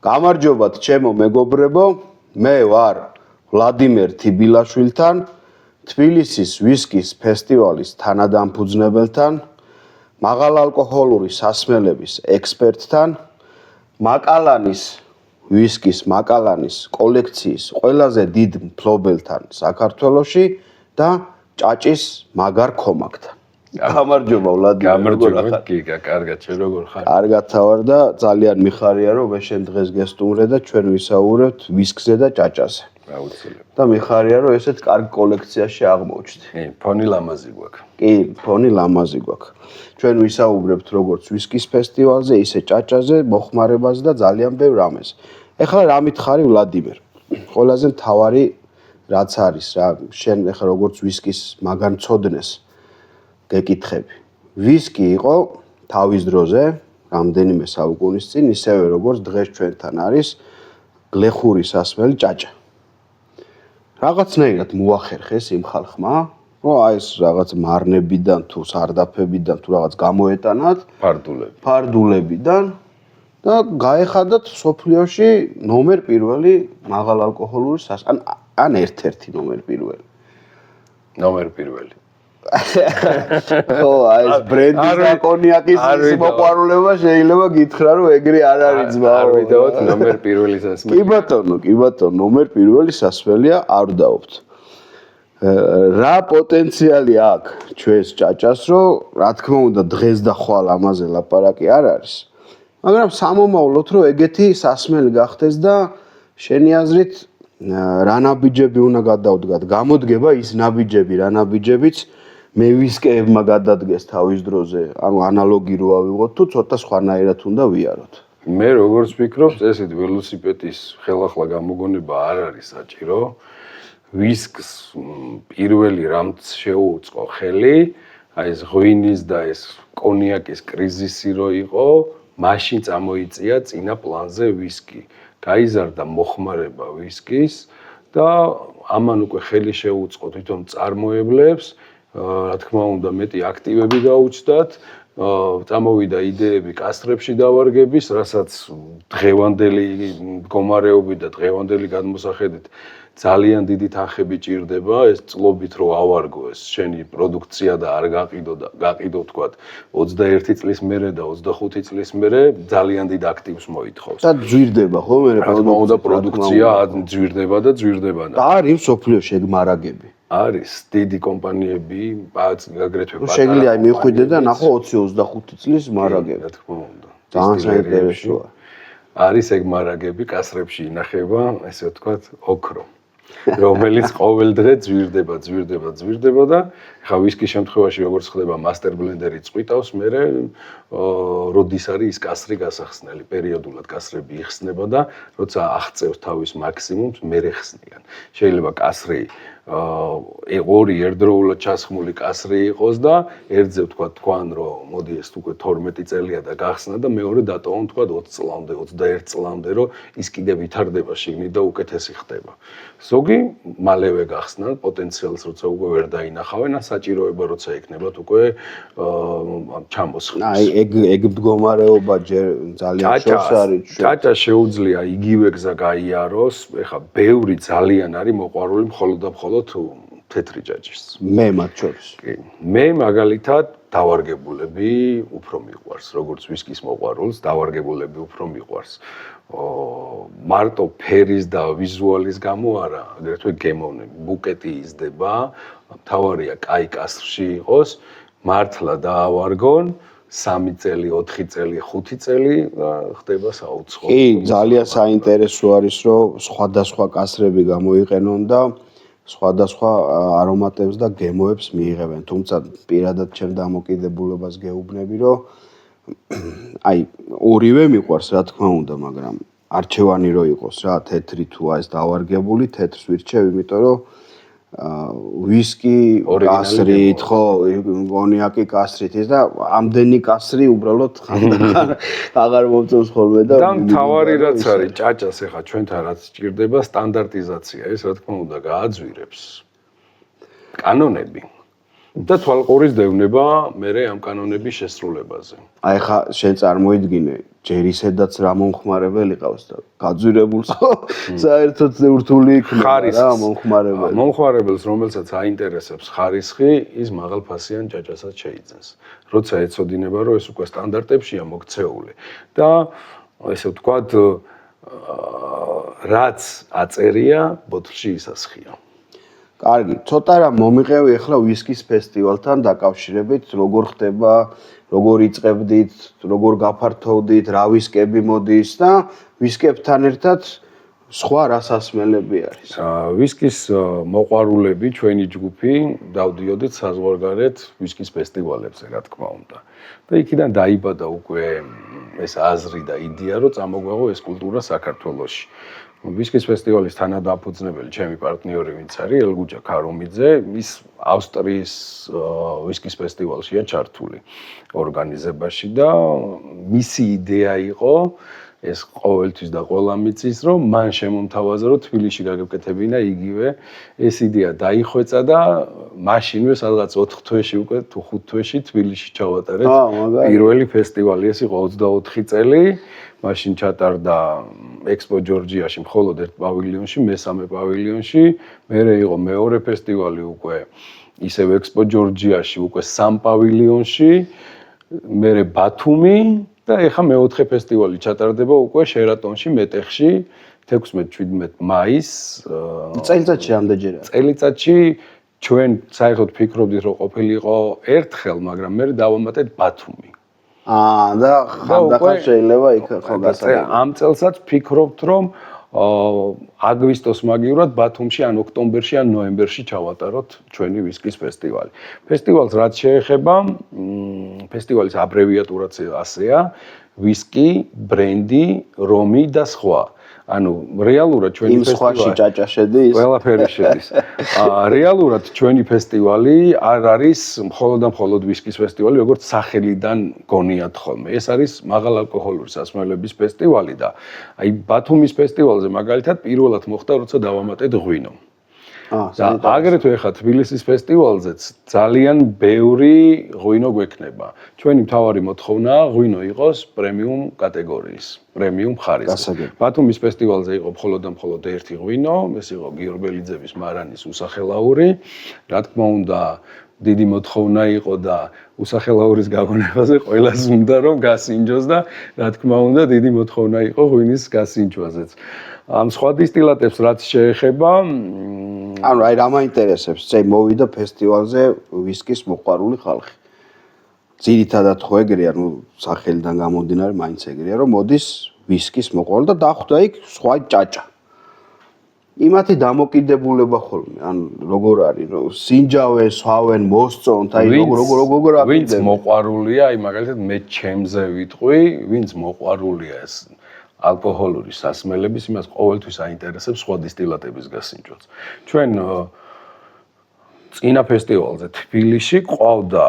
გამარჯობათ ჩემო მეგობრებო, მე ვარ ვლადიმერ თიბილაშვილთან, თბილისის ვისკის ფესტივალის თანადამფუძნებელთან, მაღალალკოჰოლური სასმელების ექსპერტთან, მაკალანის ვისკის კოლექციის ყველაზე დიდ მფლობელთან საქართველოში და ჭაჭის მაგარ ქომაკთან. გამარჯობა ვლადიმერ. გამარჯობა გიგა, კარგად შენ როგორ ხარ? კარგად ვარ და ძალიან მიხარია რომ მე შენ დღეს გესტუმრე და ჩვენ ვისაუბრებთ ვისკზე და ჭაჭაზე. აუცილებლად. და მიხარია რომ ესეთ კარგ კოლექციაში აღმოჩნდი. ფონი ლამაზი გვაქვს. კი, ფონი ლამაზი გვაქვს. ჩვენ ვისაუბრებთ როგორც ვისკის ფესტივალზე, ისე ჭაჭაზე, მოხმარებაზე და ძალიან ბევრ რამეს. ეხლა რა მითხარი ვლადიმერ? ყველაზე მთავარი რაც არის რა, შენ ეხლა როგორც ვისკის მაგარ მწოდნეს გეკითხები. ვისკი იყო თავის დროზე, რამდენიმე საუკუნის წინ, ისევე როგორც დღეს ჩვენთან არის გლეხური სასმელი ჭაჭა. რაღაცნაირად მოახერხეს იმ ხალხმა, რომ აი ეს რაღაც მარნებიდან თუ სარდაფებიდან თუ რაღაც გამოეტანათ, ფარდულებიდან და გაეხადათ სოფლიოში ნომერ პირველი მაღალალკოჰოლური ან ერთ-ერთი ნომერ პირველი. ნომერ პირველი. ხო, აი ეს ბრენდის და კონიაკის მოყვარულება შეიძლება გითხრა რომ ეგრე არ არის ძმაო. არ ვიდაოთ ნომერ პირველი სასმელი. კი ბატონო, ნომერ პირველი სასმელია არ ვდაობთ. რა პოტენციალი აქვს ჩვენს ჭაჭას, რომ რა თქმა უნდა დღეს და ხვალ ამაზე ლაპარაკი არ არის. მაგრამ სამომავლოდ რომ ეგეთი სასმელი გახდეს და შენი აზრით რა ნაბიჯები უნდა გადავდგათ? გამოდგება ის ნაბიჯები, რა ნაბიჯებიც მე ვისკეებმა გადადგეს თავის დროზე, ანუ ანალოგი რო ავიღოთ თუ ცოტა სხვანაირად უნდა ვიაროთ. მე როგორც ვფიქრობ, ესეთი ველოსიპედის ხელახლა გამოგონება არ არის საჭირო. ვისკს პირველი რამც შეუწყო ხელი, აი ეს ღვინის და ეს კონიაკის კრიზისი რო იყო, მაშინ წამოიწია წინა პლანზე ვისკი. გაიზარდა მოხმარება ვისკის და ამან უკვე ხელი შეუწყო თვითონ წარმოებლებს, რა თქმა უნდა მეტი აქტივები გაუჩნდათ, წამოვიდა იდეები კასტრებში დავარგების, რასაც დღევანდელი მდგომარეობით და დღევანდელი გადმოსახედით ძალიან დიდი თანხები ჭირდება, ეს წლობით რო ავარგო ეს შენი პროდუქცია და არ გაყიდო თქვათ 21 წლის მერე და 25 წლის მერე ძალიან დიდ აქტივს მოითხოვს. და ძვირდება ხო მე პროდუქცია ძვირდება და ძვირდება. არის სოფლიოში ეგ მარაგები. არის დიდი კომპანიები, აგრეთვე პატარა. შეგვიძლია მივხვიდე და ნახო 20-25 წლის მარაგები. რა თქმა უნდა. ძალიან საინტერესოა. არის ეგ მარაგები კასრებში ინახება, ესე ვთქვათ, ოქრო. რომელიც ყოველ დღე ძვირდება და ხა ვისკის შემთხვევაში როგორც ხდება მასტერ ბლენდერი წვიტავს, მერე როდის არის ის კასრი გასახსნელი, პერიოდულად კასრები იხსნება და როცა აღწევს თავის მაქსიმუმს, მერე ხსნიან. შეიძლება კასრი ორი ერთდროულად ჩასხმული კასრი იყოს და ერთზე თქვან რომ მოდი ეს უკვე 12 წელია და გახსნა და მეორე დატოვონ თქვა 20 წლამდე, 21 წლამდე რომ ის კიდე ვითარდება შიგნით და უკეთესი ხდება. ზოგი მალევე გახსნან პოტენციალს როცა უკვე ვერ დაინახავენ, ან საჭიროება როცა იქნებათ უკვე ჩამოსხდეს. აი ეგ მდგომარეობა ჯერ ძალიან შორს არის. ჭაჭა შეუძლია იგივე გზა გაიაროს, ეხა ბევრი ძალიან არის მოყვარული მხოლოდ და მხოლოდ თეთრი ჭაჭის. მე მათ შორის. კი. მე მაგალითად დავარგებულები უფრო მიყვარს, როგორც ვისკის მოყვარულს, დავარგებულები უფრო მიყვარს. მარტო ფერის და ვიზუალის გამო არა, აგრეთვე გემოვნები, ბუკეტი იზრდება, მთავარია კაი კასრში იყოს, მართლა დაავარგონ 3 წელი, 4 წელი, 5 წელი ხდება საუცხო. კი, ძალიან საინტერესო არის, რომ სხვადასხვა კასრები გამოიყენონ და სხვადასხვა არომატებს და გემოებს მიიღებენ. თუმცა პირადად ჩემ დამოკიდებულებას გეუბნები, რომ აი ორივე მიყვარს რა თქმა უნდა, მაგრამ არჩევანი რო იყოს რა, თეთრი თუ ეს დავარგებული, თეთრს ვირჩევ, იმიტომ რომ ვისკი კასრით, ხო, კონიაკი კასრით ის და ამდენი კასრი უბრალოდ აღარ მომწონს ხოლმე და მთავარი რაც არის ჭაჭას ეხა ჩვენთან რაც სჭირდება სტანდარტიზაცია, ეს რა თქმა უნდა გააძვირებს კანონები. და თვალყურის დევნება მერე ამ კანონების შესრულებაზე. აი ხა შენ წარმოიდგინე ჯერ ისედაც რა მომხმარებელი ყავს და გაძვირებულს საერთოდ რთული იქნება რა მომხმარებელი. მომხმარებელს რომელსაც აინტერესებს ხარისხი, ის მაღალფასიან ჭაჭასაც შეიძენს. როცა ეცოდინება, რომ ეს უკვე სტანდარტებშია მოქცეული და ესე ვთქვათ, რაც აწერია, ბოთლში ისასხია. კარგი, ცოტა რა მომიყევი ახლა ვისკის ფესტივალთან დაკავშირებით, როგორ ხდება, როგორ იწყებდით, როგორ გაფართოვდით, რა ვისკები მოდის და ვისკებთან ერთად სხვა რა სასმელები არის. ვისკის მოყვარულები ჩვენი ჯგუფი დავდიოდით საზღვარგარეთ ვისკის ფესტივალებზე, რა თქმა უნდა. და იქიდან დაიბადა უკვე ეს აზრი და იდეა, რომ წამოგვეღო ეს კულტურა საქართველოში. ვისკის ფესტივალის თანადამფუძნებელი ჩემი პარტნიორი ვინც არის ელგუჯა ქარუმიძე, ის ავსტრიის ვისკის ფესტივალშია ჩართული ორგანიზებაში და მისი იდეა იყო ეს ყოველთვის და ყველა მიწის რომ მან შემომთავაზა რომ თბილისში გაგეკეთებინა იგივე ეს იდეა დაიხვეწა და მაშინვე სადღაც 4 თვეში უკვე თუ 5 თვეში თბილისში ჩავატარეთ პირველი ფესტივალი ეს იყო 24 წელი მაშინ ჩატარდა ექსპო ჯორჯიაში მხოლოდ ერთ პავილიონში მესამე პავილიონში მერე იყო მეორე ფესტივალი უკვე ისევ ექსპო ჯორჯიაში უკვე 3 პავილიონში მერე ბათუმი და ეხა მეოთხე ფესტივალი ჩატარდება უკვე შერატონში მეტეხში 16-17 მაისს წელიწადში რამდენჯერაა წელიწადში ჩვენ საერთოდ ფიქრობდით რომ ყოფილიყო ერთხელ მაგრამ მე დავამატეთ ბათუმი და ხანდახან შეიძლება იქ ხო გასაგებია ამ წელსაც ფიქრობთ რომ აგვისტოს მაგივრად ბათუმში ან ოქტომბერში ან ნოემბერში ჩავატაროთ ჩვენი ვისკის ფესტივალი. ფესტივალს რაც შეეხება, ფესტივალის აბრევიატურაც ასეა: ვისკი, ბრენდი, რომი და სხვა. ანუ რეალურად ჩვენი ფესტივალი იმ სხვაში ჭაჭა შედის? ყველაფერი შედის. რეალურად ჩვენი ფესტივალი არ არის მხოლოდ და მხოლოდ ვისკის ფესტივალი, როგორც სახელიდან გონიათ ხოლმე. ეს არის მაღალალკოჰოლური სასმელების ფესტივალი და აი ბათუმის ფესტივალზე მაგალითად პირველად მოხდა, როცა დავამატეთ ღვინო. და აგრეთვე ხა თბილისის ფესტივალზეც ძალიან ბევრი ღვინო გვექნება. ჩვენი მთავარი მოთხოვნაა ღვინო იყოს პრემიუმ კატეგორიის, პრემიუმ ხარისხის. ბათუმის ფესტივალზე იყო მხოლოდ და მხოლოდ ერთი ღვინო, ეს იყო გიორბელიძეების მარანის უსახელაური. რა თქმა უნდა, დიდი მოთხოვნა იყო და უსახელაურის გაგონებაზე ყველას უნდა რომ გასინჯოს და რა თქმა უნდა, დიდი მოთხოვნა იყო ღვინის გასინჯვაზეც. ამ სხვა დისტილატებს რაც შეეხება ანუ აი რა მაინტერესებს, წე მოვიდა ფესტივალზე ვისკის მოყვარული ხალხი. ძირითადად ხო ეგრეა, ნუ სახელიდან გამომდინარე, მაინც ეგრეა, რომ მოდის ვისკის მოყვარული და დახვდა იქ სხვა ჭაჭა. იმათი დამოკიდებულება ხოლმე, ანუ როგორ არის, რომ სინჯავენ, სვავენ, მოსწონთ, აი როგორ აკეთებს. ვინც მოყვარულია, აი მაგალითად მე ჩემზე ვიტყვი, ვინც მოყვარულია ეს ალკოჰოლური სასმელების იმას ყოველთვის აინტერესებს სხვა დისტილატების გასინჯვაც. ჩვენ წინა ფესტივალზე თბილისში ყავდა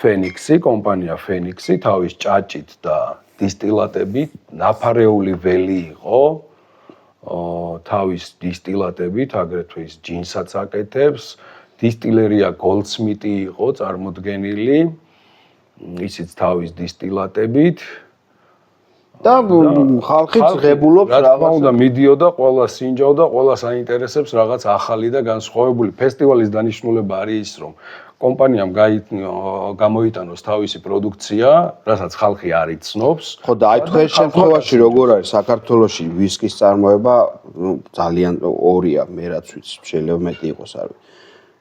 ფენიქსი, კომპანია ფენიქსი, თავის ჭაჭით და დისტილატებით, ნაფარეული ველი იყო, თავის დისტილატებით, აგრეთვე ის ჯინსაც აკეთებს, დისტილერია გოლდსმიტი იყო წარმოდგენილი, ისიც თავის დისტილატებით. და ხალხი ღებულობს რა თქმა უნდა მიდიოდა ყველა სინჯავდა ყველა საინტერესებს რაღაც ახალი და განსხვავებული ფესტივალის დანიშნულება არის ის რომ კომპანიამ გამოიტანოს თავისი პროდუქცია რასაც ხალხი არ იცნობს ხო და აი თქვენ შემთხვევაში როგორ არის საქართველოში ვისკის წარმოება ძალიან ორია მე რაც ვიცი შეიძლება მეტი იყოს არ ვიცი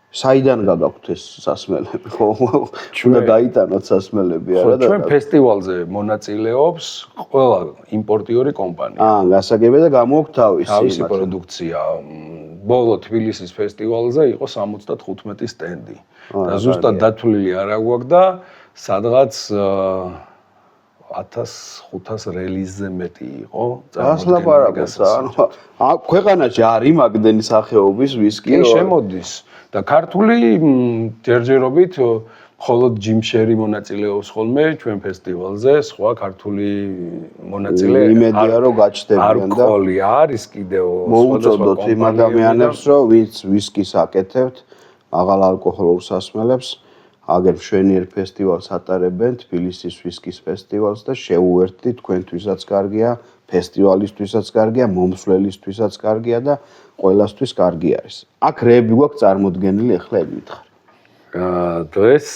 საიდან გაგაქვთ ეს სასმელები ხო უნდა გაიტანოთ სასმელები არა და ჩვენ ფესტივალზე მონაწილეობს ყველა იმპორტიორი კომპანია გასაგებია და გამოგქვთ თავისი პროდუქცია ბოლო თბილისის ფესტივალზე იყო 75 სტენდი და ზუსტად დათვლილი არა გვაქვს და სადღაც 1500 რელიზზე მეტი იყო წარმოდგენილი ანუ ქვეყანაში არ იმაგდენი სახეობის ვისკი შემოდის და ქართული ჯერჯერობით მხოლოდ ჯიმშერი მონაწილეობს ხოლმე ჩვენ ფესტივალზე, სხვა ქართული მონაწილე იმედია რომ გაჩნდებიან და არის კიდევ მოუწოდოთ იმ ადამიანებს რომ ვინც ვისკის აკეთებთ მაღალ ალკოჰოლურ სასმელებს, აგერ მშვენიერ ფესტივალს ატარებენ, თბილისის ვისკის ფესტივალს და შეუერთდი თქვენთვისაც კარგია, ფესტივალისთვისაც კარგია, მომსვლელისთვისაც კარგია და ყველასთვის კარგი არის. აქ რეები გვაქვს წარმოდგენილი, ახლა ეგ მითხარ. დღეს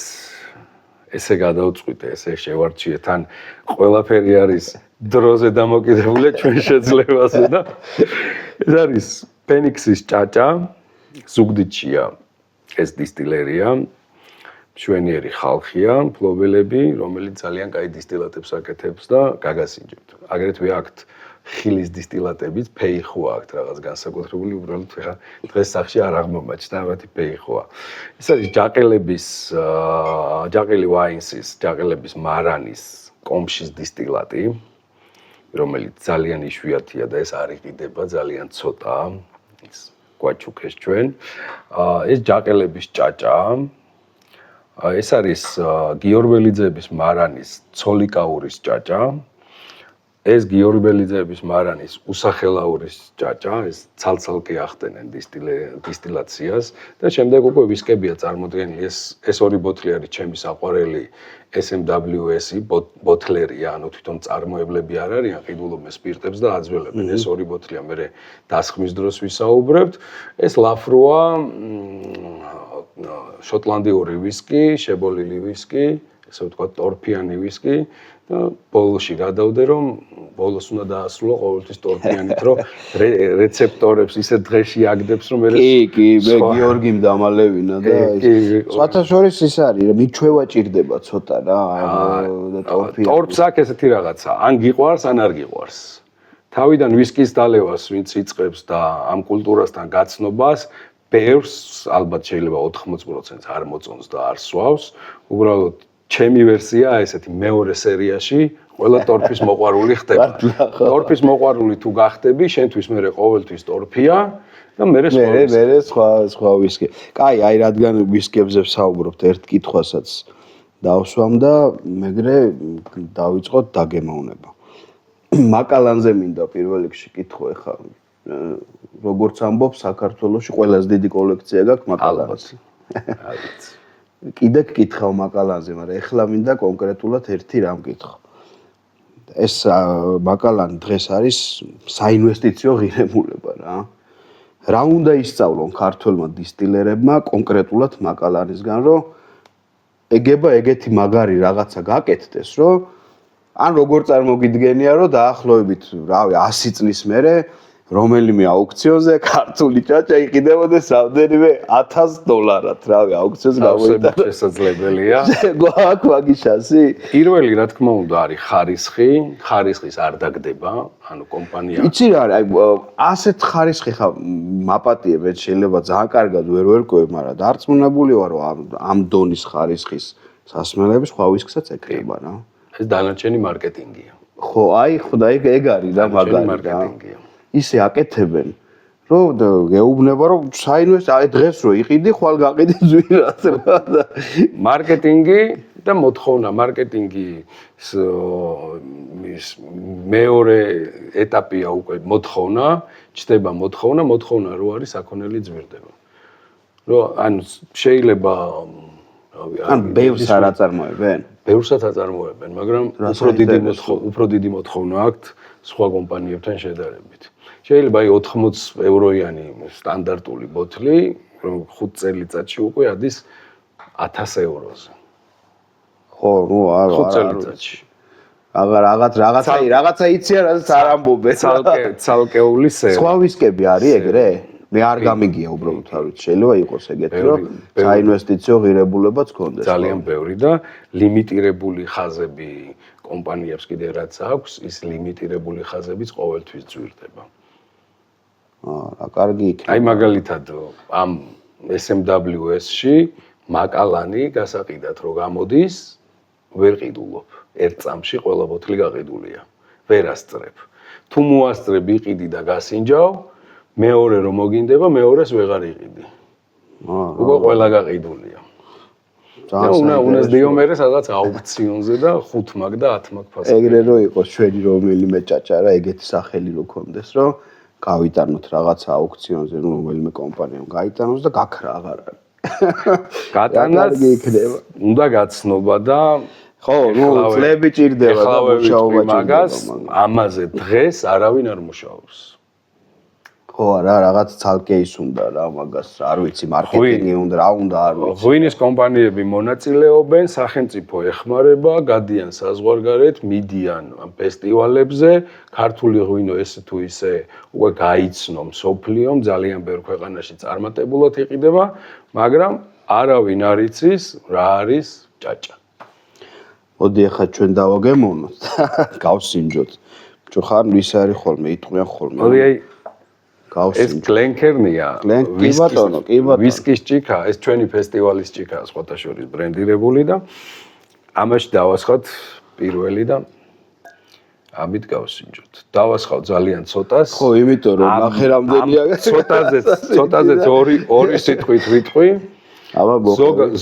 ესე გადავწყვიტე, ესე შევარჩიეთ, ან ყველაფერი არის დროზე დამოკიდებული ჩვენ შეძლებაზე და ეს არის ფენიქსის ჭაჭა, ზუგდიდშია ეს დისტილერია, მშვენიერი ხალხია, მფლობელები, რომელიც ძალიან კაი დისტილატებს აკეთებს და გაგასინჯებთ. აგრეთვე აქვთ ხილის დისტილატებიც, ფეიხო აქვთ რაღაც განსაკუთრებული, უბრალოდ ხა დღეს სახში არ აღმომაჩნდა, ამათი ფეიხოა. ეს არის ჯაყელი ვაინსის, ჯაყელების მარანის კომშის დისტილატი, რომელიც ძალიან იშვიათია და ეს არ იყიდება, ძალიან ცოტაა. ის გვაჩუქეს ჩვენ. ეს ჯაყელების ჭაჭაა. ეს არის გიორბელიძეების მარანის ცოლიკაურის ჭაჭა. ეს გიორბელიძეების მარანის უსახელაურის ჭაჭა, ეს ცალ-ცალკე ახდენენ დისტილაციას და შემდეგ უკვე ვისკებია წარმოდგენილი. ეს ორი ბოთლი არის ჩემი საყვარელი SMWS-ი ბოთლერია, ანუ თვითონ წარმოებლები არ არიან, ყიდულობენ სპირტებს და აძველებენ. ეს ორი ბოთლია მე დასხმის დროს ვისაუბრებთ. ეს ლაფროა შოტლანდიური ვისკი, შებოლილი ვისკი, ესე ვთქვათ, ტორფიანი ვისკი და ბოლოში გადავდე, რომ ბოლოს უნდა დაასრულო ყოველთვის ტორფიანით, რომ რეცეპტორებს ისე დღეში აგდებს, რომ კი, მე გიორგიმ დამალევინა და სხვათა შორის ის არის, მიჩვევა ჭირდება ცოტა რა, და ტორფიანი. ტორფს აქ ესეთი რაღაცა, ან გიყვარს, ან არ გიყვარს. თავიდან ვისკის დალევას ვინც იწყებს და ამ კულტურასთან გაცნობას ბევრს ალბათ შეიძლება 80%-ს არ მოწონს და არ სვავს. უბრალოდ ჩემი ვერსიაა ესეთი მეორე სერიაში ყველა ტორფის მოყვარული ხდება. ტორფის მოყვარული თუ გახდები, შენთვის მე ყოველთვის ტორფია და მე სხვა ვისკი. კაი, აი რადგან ვისკებზე ვსაუბრობთ, ერთ კითხვასაც დავსვამ და მეგრე დავიწყოთ დაგემოვნება. მაკალანზე მინდა პირველ რიგში კითხო ეხა. როგორც ამბობ, საქართველოში ყველაზე დიდი კოლექცია გაქვს მაკალანზე. კიდე გკითხავ მაკალანზე, მაგრამ ეხლა მინდა კონკრეტულად ერთი რამ გკითხო. ეს მაკალანი დღეს არის საინვესტიციო ღირებულება რა. რა უნდა ისწავლონ ქართველმა დისტილერებმა კონკრეტულად მაკალანისგან, რომ ეგება ეგეთი მაგარი რაღაცა გაკეთდეს, რომ ან როგორ წარმოგიდგენია, რომ დაახლოებით, რავი, 100 წლის მერე რომელიმე აუქციონზე ქართული ჭაჭა იყიდებოდეს რამდენიმე $1000, რავი, აუქციონს გამოიტანა. შესაძლებელია. გვაქვს მაგის შანსი? პირველი, რა თქმა უნდა, არის ხარისხი. ხარისხის არ დაგდება, ანუ კომპანია. იცი რა არის, აი ასეთ ხარისხი ხა მაპატიებ, შეიძლება ძალიან კარგად ვერ ვერკვევ, მაგრამ დარწმუნებული ვარ, რომ ამ დონის ხარისხის სასმელები სხვა ვისკსაც ეკრება რა. ეს დანარჩენი მარკეტინგია. ხო, აი, ხოდა ეგ არის რა მაგარი რა. ისე აკეთებენ, რომ გეუბნება, რომ საინვესტიციო, აი დღეს რო იყიდი, ხვალ გაყიდე ძვირად რა და მარკეტინგი და მოთხოვნა, მარკეტინგი ის მეორე ეტაპია უკვე მოთხოვნა, ჩდება მოთხოვნა რო არის საქონელი ძვირდება. რომ ანუ შეიძლება ან ბევრს არ აწარმოებენ? ბევრსაც აწარმოებენ, მაგრამ უფრო დიდი მოთხოვნა აქვთ სხვა კომპანიებთან შედარებით. შეიძლება აი 80 ევროიანი სტანდარტული ბოთლი, რომ 5 წელიწადში უკვე ადის 1000 ევროზე. ხო, ნუ არა, 5 წელიწადში. რაღაცა იცი რაზეც არ ამბობენ. ცალკეული სერია. სხვა ვისკები არის ეგრე? მე არ გამიგია უბრალოდ არ ვიცი, შეიძლება იყოს ეგეთი, რომ საინვესტიციო ღირებულებაც გქონდეს. ძალიან ბევრი და ლიმიტირებული ხაზები კომპანიებს კიდე რაც აქვს, ის ლიმიტირებული ხაზებიც ყოველთვის ძვირდება. რა კარგი იქნება. აი მაგალითად ამ SMWS-ში მაკალანი გასაყიდად რო გამოდის, ვერ ყიდულობ. ერთ წამში ყველა ბოთლი გაყიდულია. ვერ ასწრებ. თუ მოასწრებ, იყიდი და გასინჯავ, მეორე რომ მოგინდება, მეორეს ვეღარ იყიდი. უკვე ყველა გაყიდულია. და უნას დიომერეს რაღაც აუქციონზე და 5 მაგ და 10 მაგ ფასი. ეგრე რო იყოს ჩვენი რომელიმე ჭაჭა რა, ეგეთი სახელი რო ქონდეს, რომ გავიტანოთ რაღაც აუქციონზე, რომელიმე კომპანიამ გაიტანოს და გაქრა აღარ არის. გატანაც უნდა გაცნობა და ხო, ნუ წლები ჭირდება და მუშაობა მაგას ამაზე დღეს არავინ არ მუშაობს. ხო, რა რაღაც ცალკეის უნდა რა მაგას არ ვიცი, მარკეტინგი უნდა, რა უნდა არ ვიცი. ღვინის კომპანიები მონაწილეობენ, სახელმწიფო ეხმარება, გადიან საზღვარგარეთ, მიდიან ფესტივალებზე, ქართული ღვინო ესე თუ ისე უკვე გაიცნო მსოფლიომ, ძალიან ბევრ ქვეყანაში წარმატებულად იყიდება, მაგრამ არავინ არ იცის რა არის ჭაჭა. მოდი ახლა ჩვენ დავაგემოვნოთ და გავსინჯოთ. ბჭო ხარ ვის არის ხოლმე, იტყვიან ხოლმე. მოდი აი ეს გლენკერნია, ვისკის ჭიქა, ეს ჩვენი ფესტივალის ჭიქა, სხვათა შორის ბრენდირებული და ამაში დავასხავთ პირველი და ამით გავსინჯოთ. დავასხავ ძალიან ცოტას. ხო, იმიტომ რომ ნახე რამდენია. ცოტაზეც ორი სიტყვით ვიტყვი.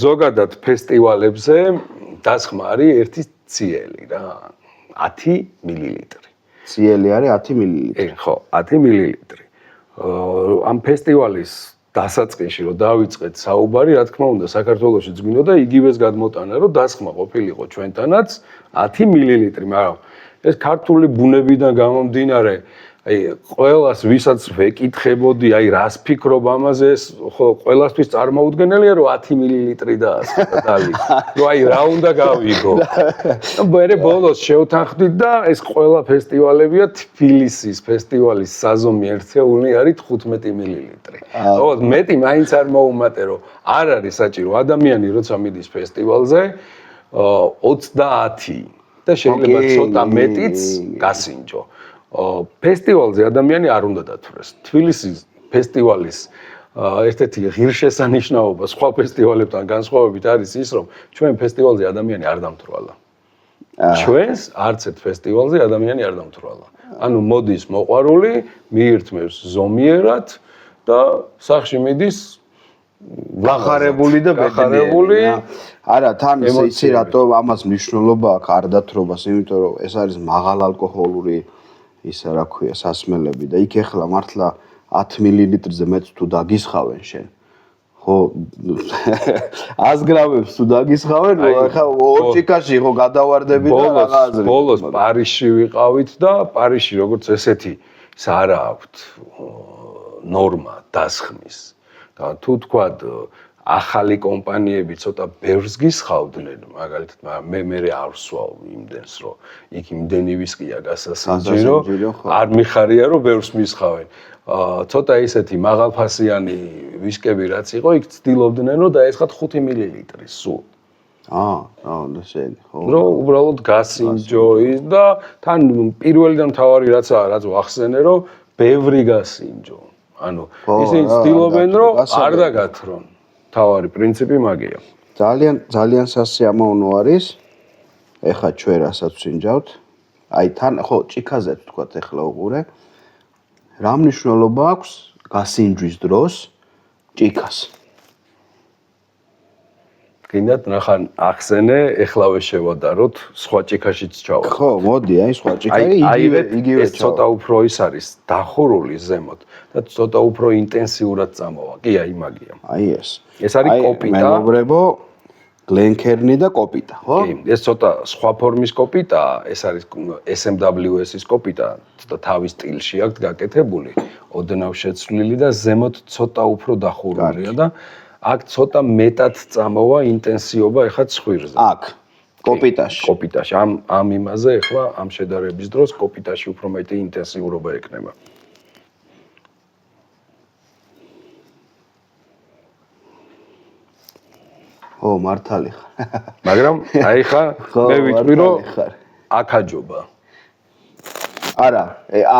ზოგადად ფესტივალებზე დასხმა არის ერთი ციელი რა, 10 მილილიტრი. ციელი არის 10 მილილიტრი. ხო, 10 მილილიტრი. ამ ფესტივალის დასაწყისში რომ დავიწყეთ საუბარი, რა თქმა უნდა, საქართველოშიც გვინდოდა იგივეს გადმოტანა, რომ დასხმა ყოფილიყო ჩვენთანაც 10 მილილიტრი, მაგრამ ეს ქართული ბუნებიდან გამომდინარე, აი ყველას ვისაც ვეკითხებოდი, აი რას ფიქრობ ამაზე, ხო ყველასთვის წარმოუდგენელია რომ 10 მილილიტრი დაასხმდალი. რომ აი რა უნდა გავიგო. მე ბოლოს შევთანხმდით და ეს ყველა ფესტივალებია თბილისის ფესტივალის საზომი ერთეული არის 15 მილილიტრი. ოღონდ მეტი მაინც არ მოუმატე რომ არ არის საჭირო ადამიანი როცა მიდის ფესტივალზე 30 და შეიძლება ცოტა მეტიც გასინჯო. ფესტივალზე ადამიანი არ უნდა დათვრეს. თბილისის ფესტივალის ერთ-ერთი ღირსშესანიშნაობა სხვა ფესტივალებთან განსხვავებით არის ის, რომ ჩვენ ფესტივალზე ადამიანი არ დამთვრალა. ჩვენს არც ერთ ფესტივალზე ადამიანი არ დამთვრალა. ანუ მოდის მოყვარული, მიირთმევს ზომიერად და სახში მიდის გახარებული და გახარებული. არა, თან იცი რატო ამას მნიშვნელობა აქვს არ დათრობას, იმიტომ რომ ეს არის მაღალ ალკოჰოლური ისა რა ქვია სასმელები და იქ ახლა მართლა 10 მილილიტრზე მეტ თუ დაგისხავენ შენ ხო 100 გრამებს თუ დაგისხავენ ახლა ორ ჭიქაში ხო გადავარდები და რაღაცა ბოლოს პარიზში ვიყავით და პარიზში როგორც ესეთი ის არა აქვთ ნორმა დასხმის და თუ თქვათ ახალი კომპანიები ცოტა ბევრს გისხავდნენ მაგალითად მე არ ვსვავ იმდენს რომ იქ იმდენი ვისკია გასასინჯირო არ მიხარია რომ ბევრს მისხავენ ცოტა ისეთი მაღალფასიანი ვისკები რაც იყო იქ ცდილობდნენ რომ დაესხათ 5 მილილიტრი სულ და შენ ხო რომ უბრალოდ გასინჯო ის და თან პირველი და მთავარი რაცაა რაც ვახსენე რომ ბევრი გასინჯო ანუ ისინი ცდილობენ რომ არ დაგათრონ თავარი პრინციპი მაგია. ძალიან სასიამოვნო არის. ეხა ჩვენ რასაც ვსინჯავთ. აი თან ხო ჭიქაზე თქვათ ეხლა უყურე. რა მნიშვნელობა აქვს გასინჯვის დროს ჭიქას? გინდათ ნახან ახსენე, ეხლავე შევადაროთ, სხვა ჭიქაშიც ჩავა. ხო, მოდი, აი სხვა ჭიქარი იგივე ეს ცოტა უფრო ის არის დახურული ზემოთ და ცოტა უფრო ინტენსიურად წამოვა. კი, აი მაგია. აი ეს. ეს არის კოპიტა. მეუბრებო გლენკერნი და კოპიტა, ხო? კი, ეს ცოტა სხვა ფორმის კოპიტა, ეს არის SMWS-ის კოპიტა, ცოტა თავის სტილში აქვს გაკეთებული, ოდნავ შეცვლილი და ზემოთ ცოტა უფრო დახურულია და აქ ცოტა მეტად წამოვა ინტენსიობა ეხა ცხვირზე. აქ კოპიტაში. კოპიტაში. ამ იმაზე ეხლა ამ შედარების დროს კოპიტაში უფრო მეტი ინტენსიურობა ექნება. ო, მართალი ხარ. მაგრამ აი ხა მე ვიტყვი რომ აქაჯობა. არა,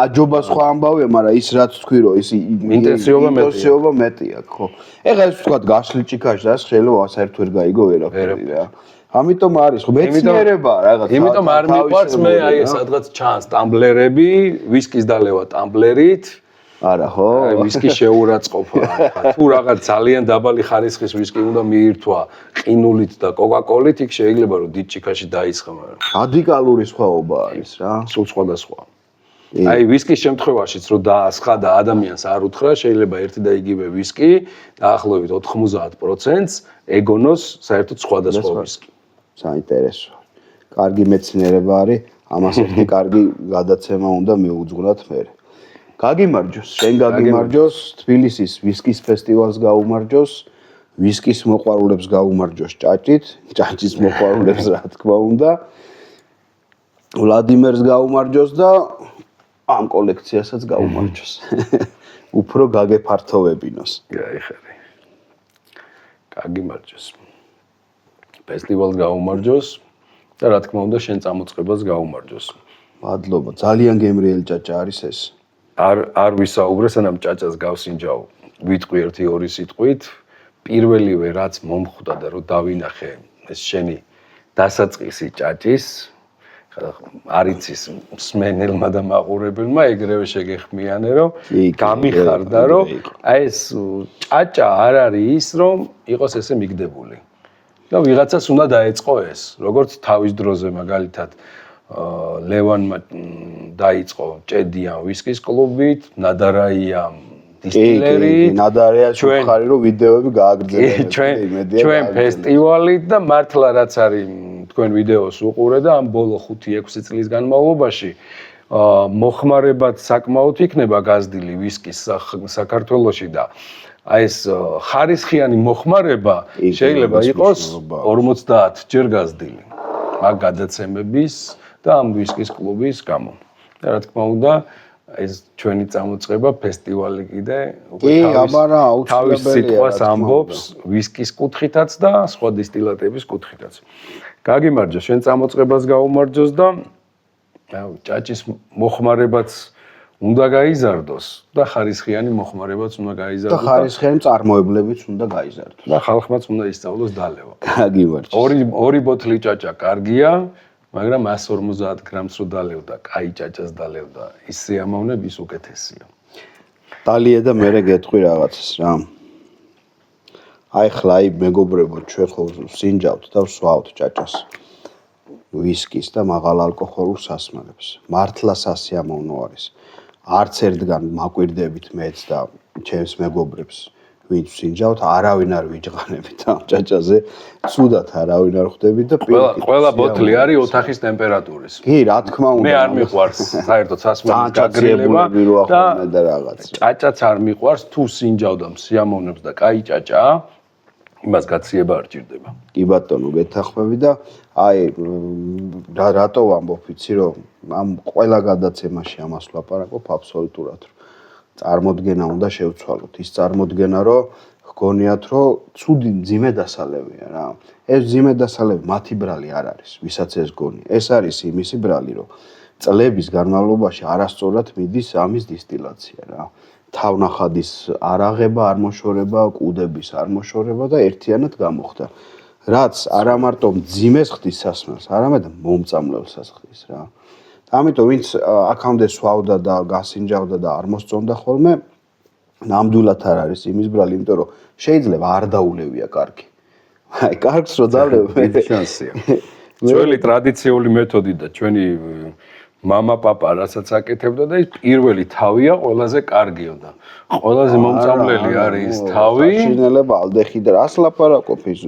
აჯობა სხვა ამბავია, მაგრამ ის რაც თქვი რომ ის ინტენსიობა მეტი აქვს, ხო. ეხლა ეს ვთქვათ გაშლი ჭიქაში და შეიძლება საერთოდ ვერ გაიგო ვერაფერი რა. ამიტომ არის ხო მეცნიერება რაღაც. იმიტომ არ მიყვარს მე აი სადღაც ჩანს ტამბლერები, ვისკის დალევა ტამბლერით. არა ხო? ვისკი შეურაცხყოფა. თუ რაღაც ძალიან დაბალი ხარისხის ვისკი უნდა მიირთვა ყინულით და კოკაკოლით, იქ შეიძლება რომ დიდ ჭიქაში დაისხმა. რადიკალური სხვაობა არის რა. სულ სხვადასხვა. აი ვისკის შემთხვევაშიც რომ დაასხა და ადამიანს არ უთხრა, შეიძლება ერთი და იგივე ვისკი დაახლოებით 90%-ს ეგონოს საერთოდ სხვადასხვა ვისკი. საინტერესო. კარგი მეცნიერება არის, ამას ერთი კარგი გადაცემა უნდა მიუძღვნათ მე. გაგიმარჯოს, შენ გაგიმარჯოს, თბილისის ვისკის ფესტივალს გაუმარჯოს, ვისკის მოყვარულებს გაუმარჯოს ჭაჭით, ჭაჭის მოყვარულებს რა თქმა უნდა. ვლადიმერს გაუმარჯოს და ამ კოლექციასაც გაუმარჯოს. უფრო გაგეფართოვებინოს. გაიხარე. გაგიმარჯოს. ფესტივალს გაუმარჯოს და რა თქმა უნდა შენ წამოწყებას გაუმარჯოს. მადლობა. ძალიან გემრიელი ჭაჭა არის ეს. არ ვისაუბრე, სანამ ჭაჭას გავსინჯავ. ვიტყვი 1-2 სიტყვით. პირველივე რაც მომხვდა და რომ დავინახე ეს შენი დასაწყისი ჭაჭის არიცის მსმენელმა და მაყურებელმა ეგრევე შეგეხმიანე რომ გამიხარდა რომ აი ეს ჭაჭა არ არის ის რომ იყოს ესე მიგდებული და ვიღაცას უნდა დაეწყო ეს როგორც თავის დროზე მაგალითად ლევანმა დაიწყო ჭედიან ვისკის კლუბით ნადარაიამ დისტილერით ნადარაია შევხარი რომ ვიდეოები გააგრძელებენ ჩვენ ფესტივალით და მართლა რაც არის თქვენ ვიდეოს უყურე და ამ ბოლო 5-6 წლის განმავლობაში მოხმარებად საკმაოდ იქნება გაზრდილი ვისკის საქართველოში და აი ეს ხარისხიანი მოხმარება შეიძლება იყოს 50 ჯერ გაზრდილი მაგ გადაცემების და ამ ვისკის კლუბის გამო და რა თქმა უნდა ეს ჩვენი წამოწყება ფესტივალი კიდე უკვე თავის სიტყვას ამბობს ვისკის კუთხითაც და სხვა დისტილატების კუთხითაც. გაგიმარჯო, შენ წამოწყებას გაუმარჯოს და ჭაჭის მოხმარებაც უნდა გაიზარდოს და ხარისხიანი მოხმარებაც უნდა გაიზარდოს და ხარისხიანი წარმოებლებიც უნდა გაიზარდოს და ხალხმაც უნდა ისწავლოს დალევა. გაგიმარჯოს. ორი ბოთლი ჭაჭა კარგია, მაგრამ 150 გრამს რო დალევდა, კაი ჭაჭას დალევდა, ის სიამოვნები ის უკეთესია. დალია და მე გეტყვი რაღაცას რა. აი ხლა აი მეგობრებო, ჩვენ ხო სინჯავთ და ვსვავთ ჭაჭას. ვისკის და მაღალ ალკოჰოლურ სასმელებს. მართლა სასიამოვნო არის. არც ერთგან მაკვირდებით მეც და ჩემს მეგობრებს ვინც სინჯავთ, არავინ არ ვიჯღანებით ამ ჭაჭაზე. ცუდად არავინ არ ხვდებით და ყველა ბოთლი არის ოთახის ტემპერატურის. კი, რა თქმა უნდა. მე არ მიყვარს საერთოდ სასმელის გაგრილება და რაღაც. ჭაჭაც არ მიყვარს, თუ სინჯავ და სიამოვნებს და კაი ჭაჭაა, იმას გაციება არ ჭირდება. კი ბატონო, გეთახმები და აი რატო ვამბობ ვიცი რომ ამ ყველა გადაცემაში ამას ვლაპარაკობ აბსოლუტურად. წარმოდგენა უნდა შევცვალოთ. ის წარმოდგენა რომ გგონიათ რომ ცუდი მძიმე დასალევია რა. ეს მძიმე დასალევი მათი ბრალი არ არის, ვისაც ეს გონი. ეს არის იმისი ბრალი რომ წლების განმავლობაში არასწორად მიდის ამის დისტილაცია რა. თავნახადის არაღება, არ მოშორება, კუდების არ მოშორება და ერთიანად გამოხდა. რაც არა მარტო მძიმეს ხდის სასმელს, არამედ მომწამლელსაც ხდის რა. ამიტომ ვინც აქამდე სვავდა და გასინჯავდა და არ მოსწონდა ხოლმე, ნამდვილად არ არის იმის ბრალი, იმიტომ რომ შეიძლება არ დაულევია კარგი. აი, კარგს რო დავლევ, შანსია. ძველი ტრადიციული მეთოდი და ჩვენი мама папа რასაც აკეთებდა და ის პირველი თავია ყველაზე კარგიო და ყველაზე მომწამლელი არის ის თავი. შინელება ალდეხი და რას ლაპარაკობ ის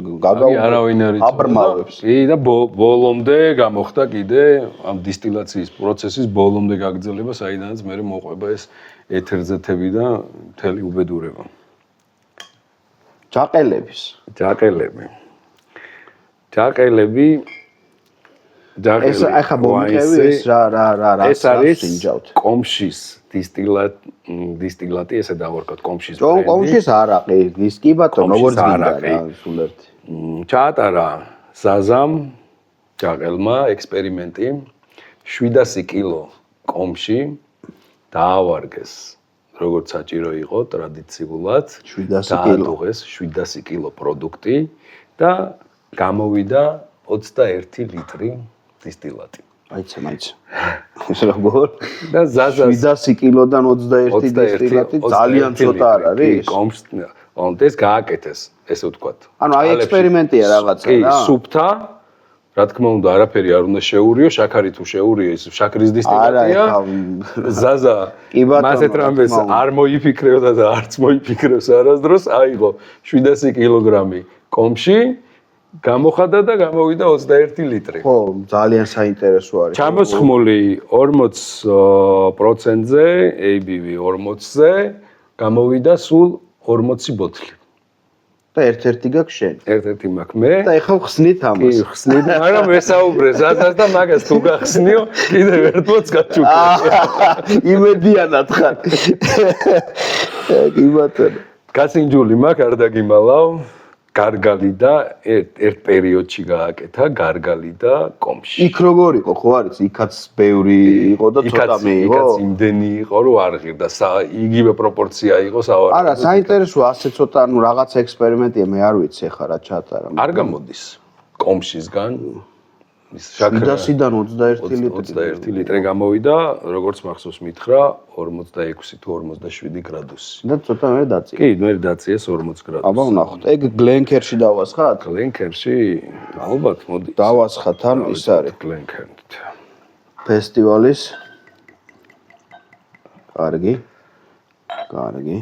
აბრმავებს. კი და ბოლომდე გამოხდა კიდე ამ დისტილაციის პროცესის ბოლომდე გაგრძელება, საიდანაც მე მოყვება ეს ეთერზეთები და მთელი უბედურება. ჯაყელები. ეს ახლა მომიყევი ეს რა ეს არის კომშის დისტილატი ესე დავარქოთ კომშის ბრენდი. კომშის არაყი, ვისკი ბატონო, როგორც გინდა რა, სულ ერთი. ჩაატარა ზაზამ ჯაყელმა ექსპერიმენტი 700 კილო კომში დაავარგეს. როგორც საჭირო იყო ტრადიციულად 700 კილო პროდუქტი და გამოვიდა 21 ლიტრი დისტილატი. მაიცა. ეს როგორ? და ზაზას 700 კილოდან 21 დისტილატი ძალიან ცოტა არ არის? ეს გააკეთეს, ესე ვთქვათ. ანუ აი ექსპერიმენტია რაღაცა რა. კი, სუფთა რა თქმა უნდა, არაფერი არ უნდა შეურიო, შაქარი თუ შეურიო, ის შაქრის დისტილატია. ზაზა მასეთ რამეს არ მოიფიქრებდა და არც მოიფიქრებს არასდროს, აიღო 700 კილოგრამი კომში, გამოხადა და გამოვიდა 21 ლიტრი. ხო, ძალიან საინტერესო არის. ჩამოსხმული 40%-ზე, ABV 40-ზე, გამოვიდა სულ 40 ბოთლი. და ერთ-ერთი გაქვს შენ. ერთ-ერთი მაქვს მე. და ეხლა ხსნით ამას. კი, ხსნით, მაგრამ ესაუბრე ზაზას და მაგას თუ გახსნიო, კიდევ ერთ ბოთლს გაჩუქე. იმედიანად ხარ. კი ბატონო. გასინჯული მაქვს, არ დაგიმალავ. გარგალი და ერთ პერიოდში გააკეთა გარგალი და კომში. იქ როგორ იყო, ხო არის? იქაც ბევრი იყო და ცოტა მიიღო. იქაც იმდენი იყო, რომ არ ღირდა. იგივე პროპორცია იყო სავარაუდოდ. არა, საინტერესოა, ასე ცოტა, ანუ რაღაც ექსპერიმენტია, მე არ ვიცი ხა რა ჩატარა. არ გამოდის კომშისგან. ის 700-დან 21 ლიტრი. 21 ლიტრი გამოვიდა, როგორც მახსოვს მითხრა, 46 თუ 47 გრადუსი. და ცოტა მე დაწია. კი, მე დაწიეს 40 გრადუსი. აბა ვნახოთ. ეგ გლენკერში დავასხათ? გლენკერში ალბათ მოდი. დავასხათ ან ის არის. გლენკერით. ფესტივალის. კარგი. კარგი.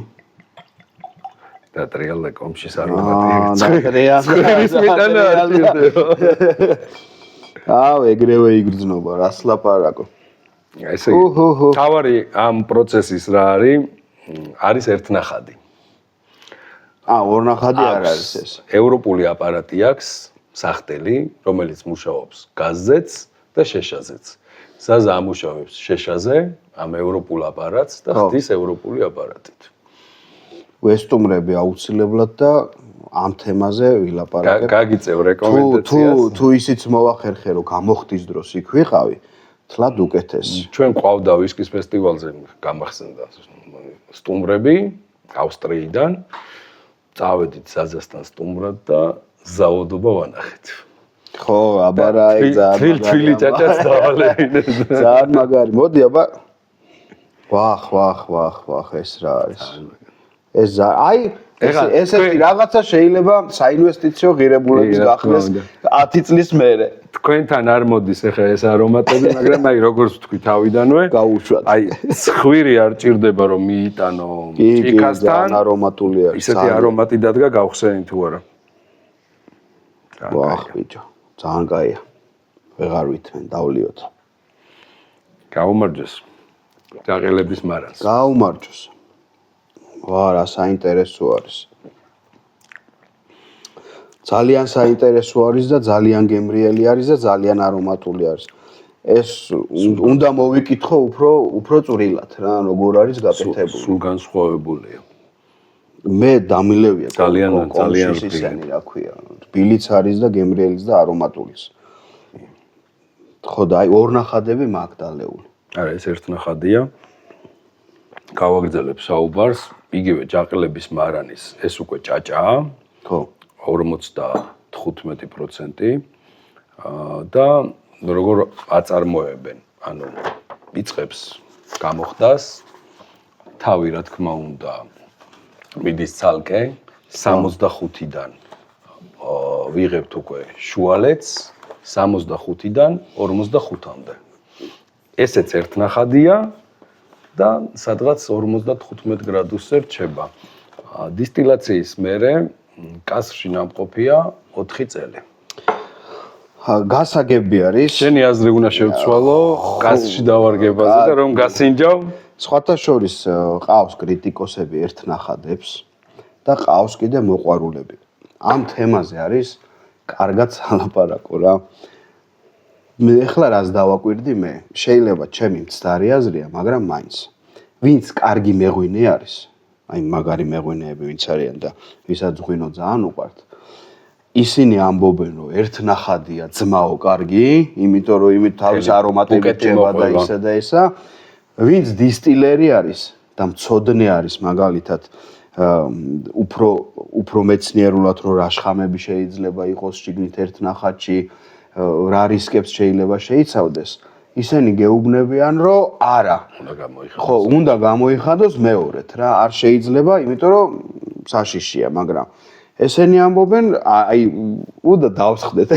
და ტრიალდა კომშის არომატი. და ტრიალდა. აუ, ეგრევე იგრძნობა, რას ლაპარაკო. ესე თავარი ამ პროცესის რა არის? არის ერთნახადი. ორნახადი არ არის ეს. ევროპული აპარატი აქვს, სახტელი, რომელიც მუშაობს გაზზეც და შეშაზეც. ზაზა ამუშავებს შეშაზე, ამ ევროპულ აპარატს და ხდის ევროპული აპარატით. ვესტუმრები აუცილებლად და ამ თემაზე ვილაპარაკებ. გაგიწევ რეკომენდაციას. თუ ისიც მოახერხე, რომ გამოხდის დროს იქ ვიყავი, თლად უკეთესი. ჩვენ ყავდა ვისკის ფესტივალზე გამახსენდა სტუმრები ავსტრიიდან. წავედით ზაზასთან სტუმრად და ზაოდობა ვანახეთ. ხო, აბა რა ეგ ძალიან თვილი ჭაჭაც დავალებინე. ძალიან მაგარი. მოდი აბა. ვახ, ეს რა არის? ეს აი ესეთი რაღაცა შეიძლება საინვესტიციო ღირებულების გახდეს 10 წლის მერე. თქვენთან არ მოდის ახლა ეს არომატები, მაგრამ აი როგორც ვთქვი თავიდანვე, გაუშვათ. აი ცხვირი არ ჭირდება რომ მიიტანო ჭიქასთან, არომატული არის. ისეთი არომატი დადგა გავხსენით თუ არა. ვახ ბიჭო, ძალიან კაია. ვეღარ ვითმენ, დავლიოთ. გაუმარჯოს. ჯაყელების მარანს. გაუმარჯოს. ვა, რა საინტერესო არის. ძალიან საინტერესო არის და ძალიან გემრიელი არის და ძალიან არომატული არის. ეს უნდა მოვიკითხო უფრო წვრილად რა, როგორ არის გაკეთებული. სულ განსხვავებულია. მე დამილევია ძალიან ისენი რა ქვია. რბილიც არის და გემრიელიც და არომატულის. ხო და აი ორნახადები მაგდალეული. არა, ეს ერთნახადია. გავაგრძელებ საუბარს. იგივე ჯაყელების მარანის ეს უკვე ჭაჭაა. ხო. 55% და როგორ აწარმოებენ, ანუ იწყებს გამოხდას, თავი რა თქმა უნდა მიდის ცალკე 65-დან ვიღებთ უკვე შუალედს 65-დან 45-მდე. ესეც ერთნახადია და სადღაც 55 გრადუსზე რჩება. დისტილაციის მერე კასრში ნამყოფია 4 წელი. გასაგები არის. შენი აზრი უნდა შევცვალო კასრში დავარგებაზე და რომ გასინჯავ. სხვათა შორის ყავს კრიტიკოსები ერთნახადებს და ყავს კიდე მოყვარულები. ამ თემაზე არის კარგად სალაპარაკო რა. მე ახლა რას დავაკვირდი მე? შეიძლება ჩემი მცდარი აზრია, მაგრამ მაინც ვინც კარგი მეღვინე არის, აი მაგარი მეღვინეები ვინც არიან და ვისაც ღვინო ძალიან უყვართ, ისინი ამბობენ, რომ ერთნახადია ძმაო კარგი, იმიტომ რომ იმით თავის არომატები ჭება და ისა და ისა. ვინც დისტილერი არის და მცოდნე არის მაგალითად უფრო მეცნიერულად რომ რა შხამები შეიძლება იყოს შიგნით ერთნახადში, რა რისკებს შეიძლება შეიცავდეს, ისინი გეუბნებიან, რომ არა. ხო, უნდა გამოიხადოს მეორედ რა, არ შეიძლება, იმიტომ რომ საშიშია, მაგრამ ესენი ამბობენ, აი, უდა დავსხდეთ.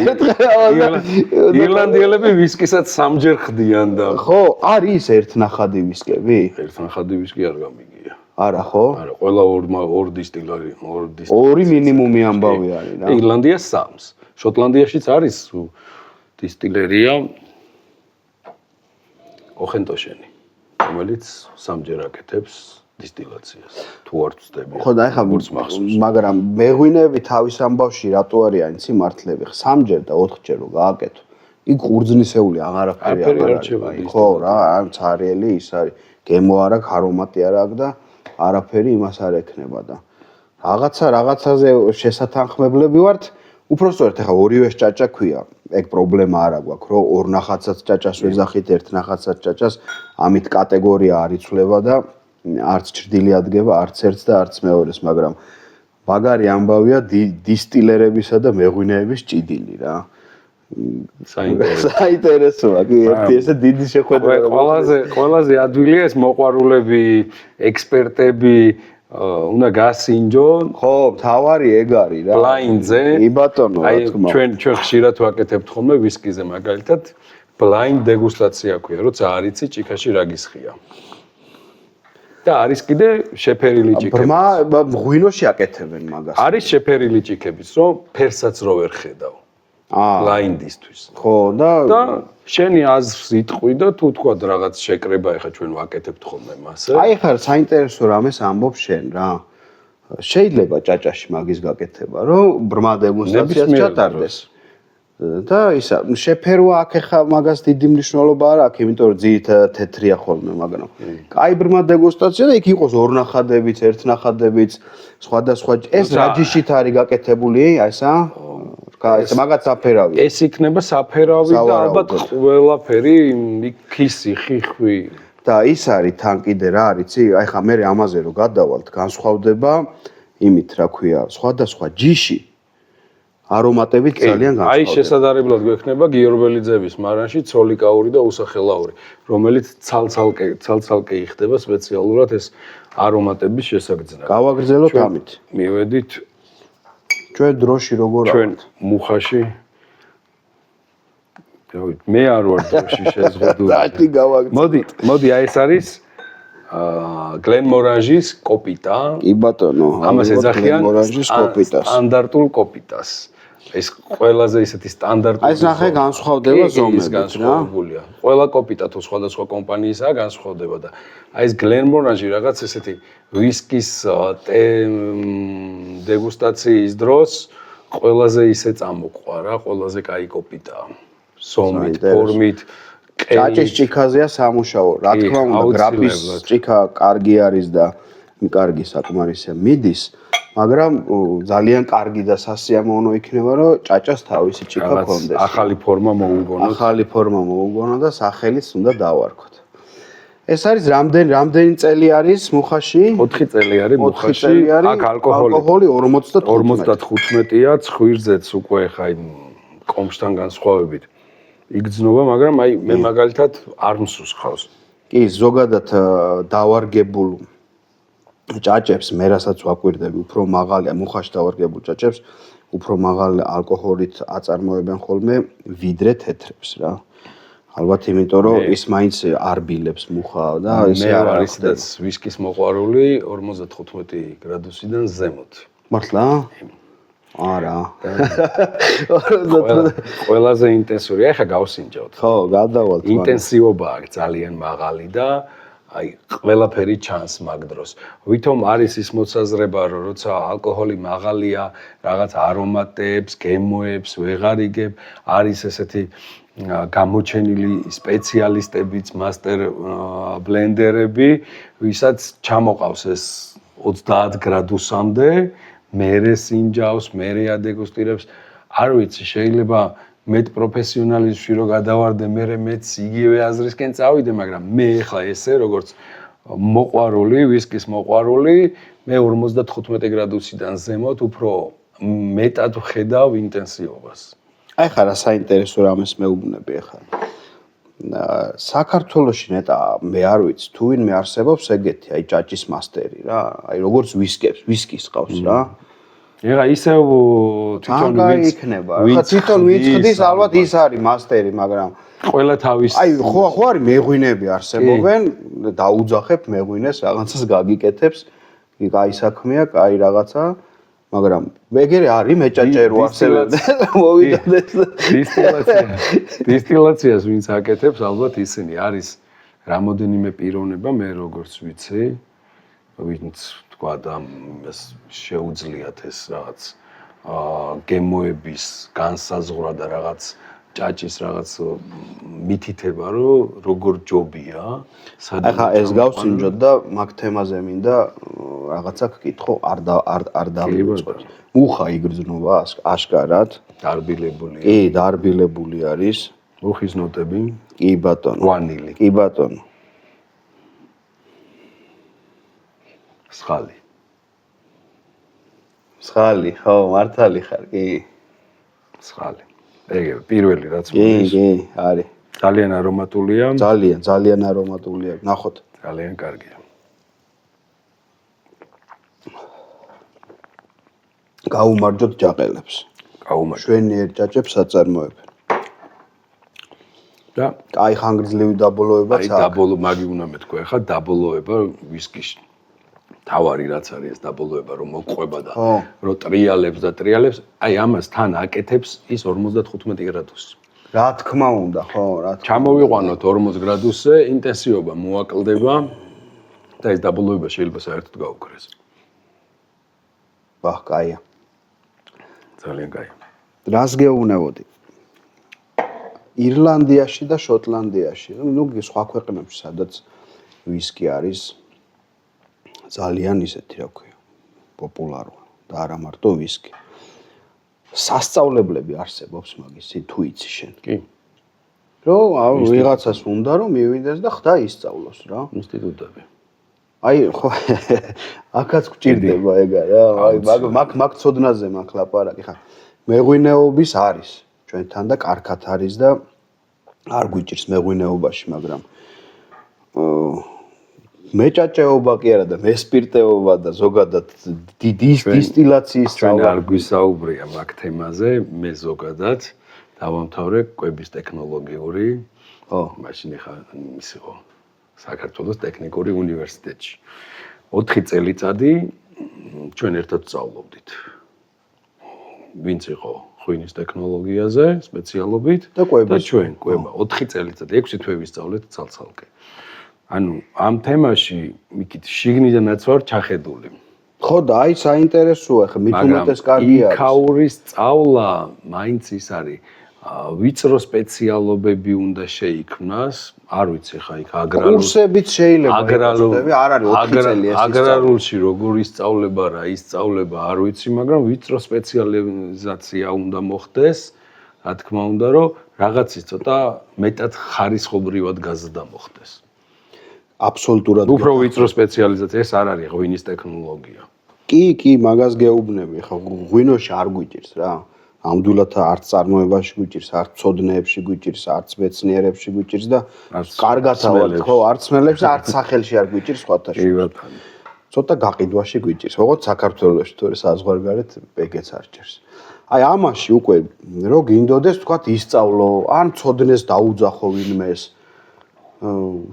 ირლანდიელები ვისკისაც სამჯერ ხდიან და ხო, არის ერთნახადი ვისკები? ერთნახადი ვისკი არ გამიგია. არა, ხო? არა, ყველა ორ დისტილერი, ორი მინიმუმი ამბავი არის რა. ირლანდია 3-ს. შოტლანდიაშიც არის დისტილერია ოხენტოშენი, რომელიც სამჯერ აკეთებს დისტილაციას. თუ არ ვწდები. ხო და ეხლა მაგრამ მეღვინეები თავის ამბავში რატო არიან იცი მართლები? სამჯერ და 4ჯერ რო გააკეთო. იქ ყურძნისეული აღარაფერი არის. ხო რა, ამ цаრიელი ის არის. გემო არ აქვს, არომატი არ აქვს და არაფერი იმას არ ექნება და რაღაცაზე შესათანხმებლები ვართ. უпростоრად ეხლა ორივეს ჭაჭა ქვია. ეგ პრობლემა არა გვაქვს, რომ ორ ნახატსაც ჭაჭას ვეძახით, ერთ ნახატსაც ჭაჭას, ამით კატეგორია არ იცვლება და არც ჭრდილი ადგება, არც ერთს და არც მეორეს, მაგრამ მაგარი ამბავია დისტილერებისა და მეღვინეების ჭიდილი რა. საინტერესოა, კი, ერთი ესე დიდი შეხვედრა. ყველაზე ადვილია ეს მოყვარულები, ექსპერტები უნდა გასინჯონ. ხო, თავარი ეგ არის რა. ბლაინდზე. კი ბატონო, რა თქმა უნდა. ჩვენ ხშირად ვაკეთებთ ხოლმე ვისკიზე მაგალითად ბლაინდ დეგუსტაცია ქვია, როცა არ იცი ჭიქაში რა გისხია. და არის კიდე შეფერილი ჭიქები. ბრმა ღვინოში აკეთებენ მაგას. არის შეფერილი ჭიქებიც, რომ ფერსაც რო ვერ ხედავ. ბლაინდისთვის. ხო და შენი აზრს იტყვი და თუ თქვა რაღაც შეკრება ეხა ჩვენ ვაკეთებთ ხოლმე მასე. აი ხარ საინტერესო რამეს ამბობ შენ რა. შეიძლება ჭაჭაში მაგის გაკეთება, რომ ბრმა დეგუსტაციას ჩატარდეს. და ისა შეფერვა აქ ხა მაგას დიდი მნიშვნელობა არ აქვს, იმიტომ რომ ძირითადად თეთრია ხოლმე, მაგრამ კაი ბრმა დეგუსტაცია და იქ იყოს ორნახადებიც, ერთნახადებიც, სხვადასხვა ეს რა ჯიშით არის გაკეთებული, ესა? ეს მაგაც საფერავია. ეს იქნება საფერავი და ალბათ ყველაფერი ქისი, ხიხვი. და ის არის თან კიდე რა არის, იცი? აი ხა მე ამაზე რო გადავალთ, განსხვავდება იმით, რა ქვია, სხვადასხვა ჯიში არომატებით ძალიან განსხვავდება. აი შესაძლებლად გვექნება გიორბელიძეების მარანში ცოლიკაური და უსახელაური, რომელიც ცალ-ცალკე იხდება სპეციალურად ეს არომატების შესაგრძნად. გავაგრძელოთ ამით. მივედით ჩვენ დროში როგორ ჩვენ მუხაში მე არ ვარ დროში შეზღუდული. დათი გავაგრძელოთ. მოდი აი ეს არის გლენმორანჟის კოპიტა. კი ბატონო, ამას ეძახიან გლენმორანჟის კოპიტას. სტანდარტულ კოპიტას. ეს ყველაზე ისეთი სტანდარტული. აი ეს ნახე განსხვავდება ზომებით რა. ყველა კოპიტა თუ სხვადასხვა კომპანიისაა განსხვავდება და აი ეს გლენმორანჟი რაღაც ესეთი ვისკის დეგუსტაციის დროს ყველაზე ისე წამოყვა რა, ყველაზე კაი კოპიტაა. სომით, ფორმით, ჭაჭის ჭიქაზეა სამუშაო. რა თქმა უნდა, გრაფის ჭიქა კარგი არის და კარგი საკმარისია მიდის, მაგრამ ძალიან კარგი და სასიამოვნო იქნება, რომ ჭაჭას თავისი ჭიქა ქონდეს. ახალი ფორმა მოუგონოთ. ახალი ფორმა მოუგონოთ და სახელიც უნდა დავარქოთ. ეს არის რამდენი წელი არის მუხაში? 4 წელი არის მუხაში. აქ ალკოჰოლი 55-ია, ცხვირზეც უკვე ხა იმ კომშთან განსხვავებით. იგრძნობა, მაგრამ აი მე მაგალითად არ მსუსხავს. კი, ზოგადად დავარგებულ ჭაჭებს მე რასაც ვაკვირდები, უფრო მაღალი მუხაში დავარგებულ ჭაჭებს, უფრო მაღალი ალკოჰოლით აწარმოებენ ხოლმე ვიდრე თეთრებს რა. ალბათ იმიტომ რომ ის მაინც არ ბილებს მუხა და ესე არ არის და ვისკის მოყვარული 55 გრადუსიდან ზემოთ. მართლა? არა. ყველაზე ინტენსური, ახლა გავსინჯავთ. ხო, გადავალთ. ინტენსივობა აქვს ძალიან მაღალი და აი ყველაფერი ჩანს მაგ დროს. ვითომ არის ის მოწაზრება, რომ როცა ალკოჰოლი მაღალია, რაღაც არომატებს, გემოებს ვეღარ იგებ, არის ესეთი გამოჩენილი სპეციალისტებიც, მასტერ ბლენდერები, ვისაც ჩამოყავს ეს 30 გრადუსამდე, მერე სინჯავს, მერე ადეგუსტირებს. არ ვიცი, შეიძლება მეტ პროფესიონალიზმში რო გადავარდე, მეც იგივე აზრისკენ წავიდე, მაგრამ მე ახლა ესე როგორც მოყვარული, ვისკის მოყვარული, მე 55 გრადუსიდან ზემოთ უფრო მეტად ვხედავ ინტენსივობას. აი ხა რა საინტერესო რამეს მეუბნები ახლა. საქართველოში ნეტა მე არ ვიცი, თუ ვინმე არსებობს ეგეთი, აი ჭაჭის მასტერი რა, აი როგორც ვისკის ყავს რა. ეხა ისევ თვითონ ვინც იქნება. ხა თვითონ ვინც ხდის ალბათ ის არის მასტერი, მაგრამ ყველა თავის აი ხო არის მეღვინეები არსებობენ, დაუძახებ მეღვინეს, რაღაცას გაგიკეთებს, კაი საქმეა, კაი რაღაცა, მაგრამ ეგრე არის მეჭაჭერო არსებობენ, მოვიდოდეს დისტილაციას ვინც აკეთებს, ალბათ ისინი არის რამოდენიმე პიროვნება, მე როგორც ვიცი, ვინც თქვა და შეუძლიათ ეს რაღაც გემოების განსაზღვრა და რაღაც ჭაჭის რაღაც მითითება, რომ როგორ ჯობია, ახლა ეს გავსინჯოთ და მაგ თემაზე მინდა რაღაცა გკითხო, არ დავიწყოთ. მუხა იგრძნობა აშკარად, დარბილებული. კი, დარბილებული არის. მუხის ნოტები, კი ბატონო. ვანილი. კი ბატონო. სხალი. სხალი, ხო, მართალი ხარ, კი. სხალი. ეგ პირველი რაც კი, კი, არის. ძალიან არომატულია. ძალიან არომატულია. ნახოთ. ძალიან კარგია. გაუმარჯოთ ჯაყელებს. გაუმარჯოთ. შვენიერ ჭაჭებს აწარმოებენ. და აი ხანგრძლივი დაბოლოებაც აი დაბოლო მაგი უნდა მეთქვა, ახლა დაბოლოება ვისკის თავარი რაც არის ეს დაბოლოება რომ მოყვება და რომ ტრიალებს, აი ამას თან აკეთებს ის 55 გრადუსი. რა თქმა უნდა, ხო, რა თქმა. ჩამოვიყვანოთ 40 გრადუსზე, ინტენსივობა მოაკლდება და ეს დაბოლოება შეიძლება საერთოდ გაუქრეს. ბახ, კაია. ძალიან კაი. რას გეუბნებოდი? ირლანდიაში და შოტლანდიაში, ნუ სხვა ქვეყნებში, სადაც ვისკი არის ძალიან ისეთი, რა ქვია, პოპულარული და არა მარტო ვისკი. სასწავლებლები არსებობს მაგისი, თუ იცი შენ. კი. რომ ვიღაცას უნდა რომ მივიდეს და ხდა ისწავლოს რა. ინსტიტუტები. აი ხო აქაც გჭირდება ეგა რა. აი მაგ ცოდნაზე მაგ ლაპარაკი ხა. მეღვინეობის არის ჩვენთან და კარგად არის და არ გვიჭირს მეღვინეობაში, მაგრამ მეჭაჭეობა კი არა და მესპირტეობა და ზოგადად დისტილაციის სწავლა არ გვისაუბრია მაგ თემაზე, მე ზოგადად დავამთავრე კვების ტექნოლოგიური, მაშინ ხა ის იყო საქართველოს ტექნიკური უნივერსიტეტში. 4 წელიწადი ჩვენ ერთად სწავლობდით. ვინც იყო ღვინის ტექნოლოგიაზე სპეციალობით და ჩვენ კვება 4 წელიწადი 6 თვე ვისწავლეთ ცალ-ცალკე. ანუ ამ თემაში მიკით შიგნიდანაც ვარ ჩახედული. ხო და აი საინტერესოა ხა მით უმეტეს კარგი არის. იქაური სწავლა მაინც ის არის ვიწრო სპეციალობები უნდა შეიქმნას, არ ვიცი ხა იქ კურსებიც შეიძლება იყოს, არ არის 4 წელი ეს. აგრარულში როგორ ისწავლება რა ისწავლება არ ვიცი, მაგრამ ვიწრო სპეციალიზაცია უნდა მოხდეს, რა თქმა უნდა, რომ რაღაცის ცოტა მეტად ხარისხობრივად გაზრდა მოხდეს. აბსოლუტურად. უფრო ვიწრო სპეციალიზაცია ეს არ არის ღვინის ტექნოლოგია. კი, მაგას გეუბნები, ხა ღვინოში არ გვიჭირს რა. ამდვილად არც წარმოებაში გვიჭირს, არც ცოდნეებში გვიჭირს, არც მეცნიერებში გვიჭირს და კარგად ავარ, ხო, არც სმელებში, არც სახელში არ გვიჭირს სხვათა შორის. ცოტა გაყიდვაში გვიჭირს, როგორც საქართველოში, თორე საზღვარგარეთ ეგეც არ ჭირს. აი ამაში უკვე რო გინდოდეს, თქვათ ისწავლო, ან ცოდნეს დაუძახო ვინმეს.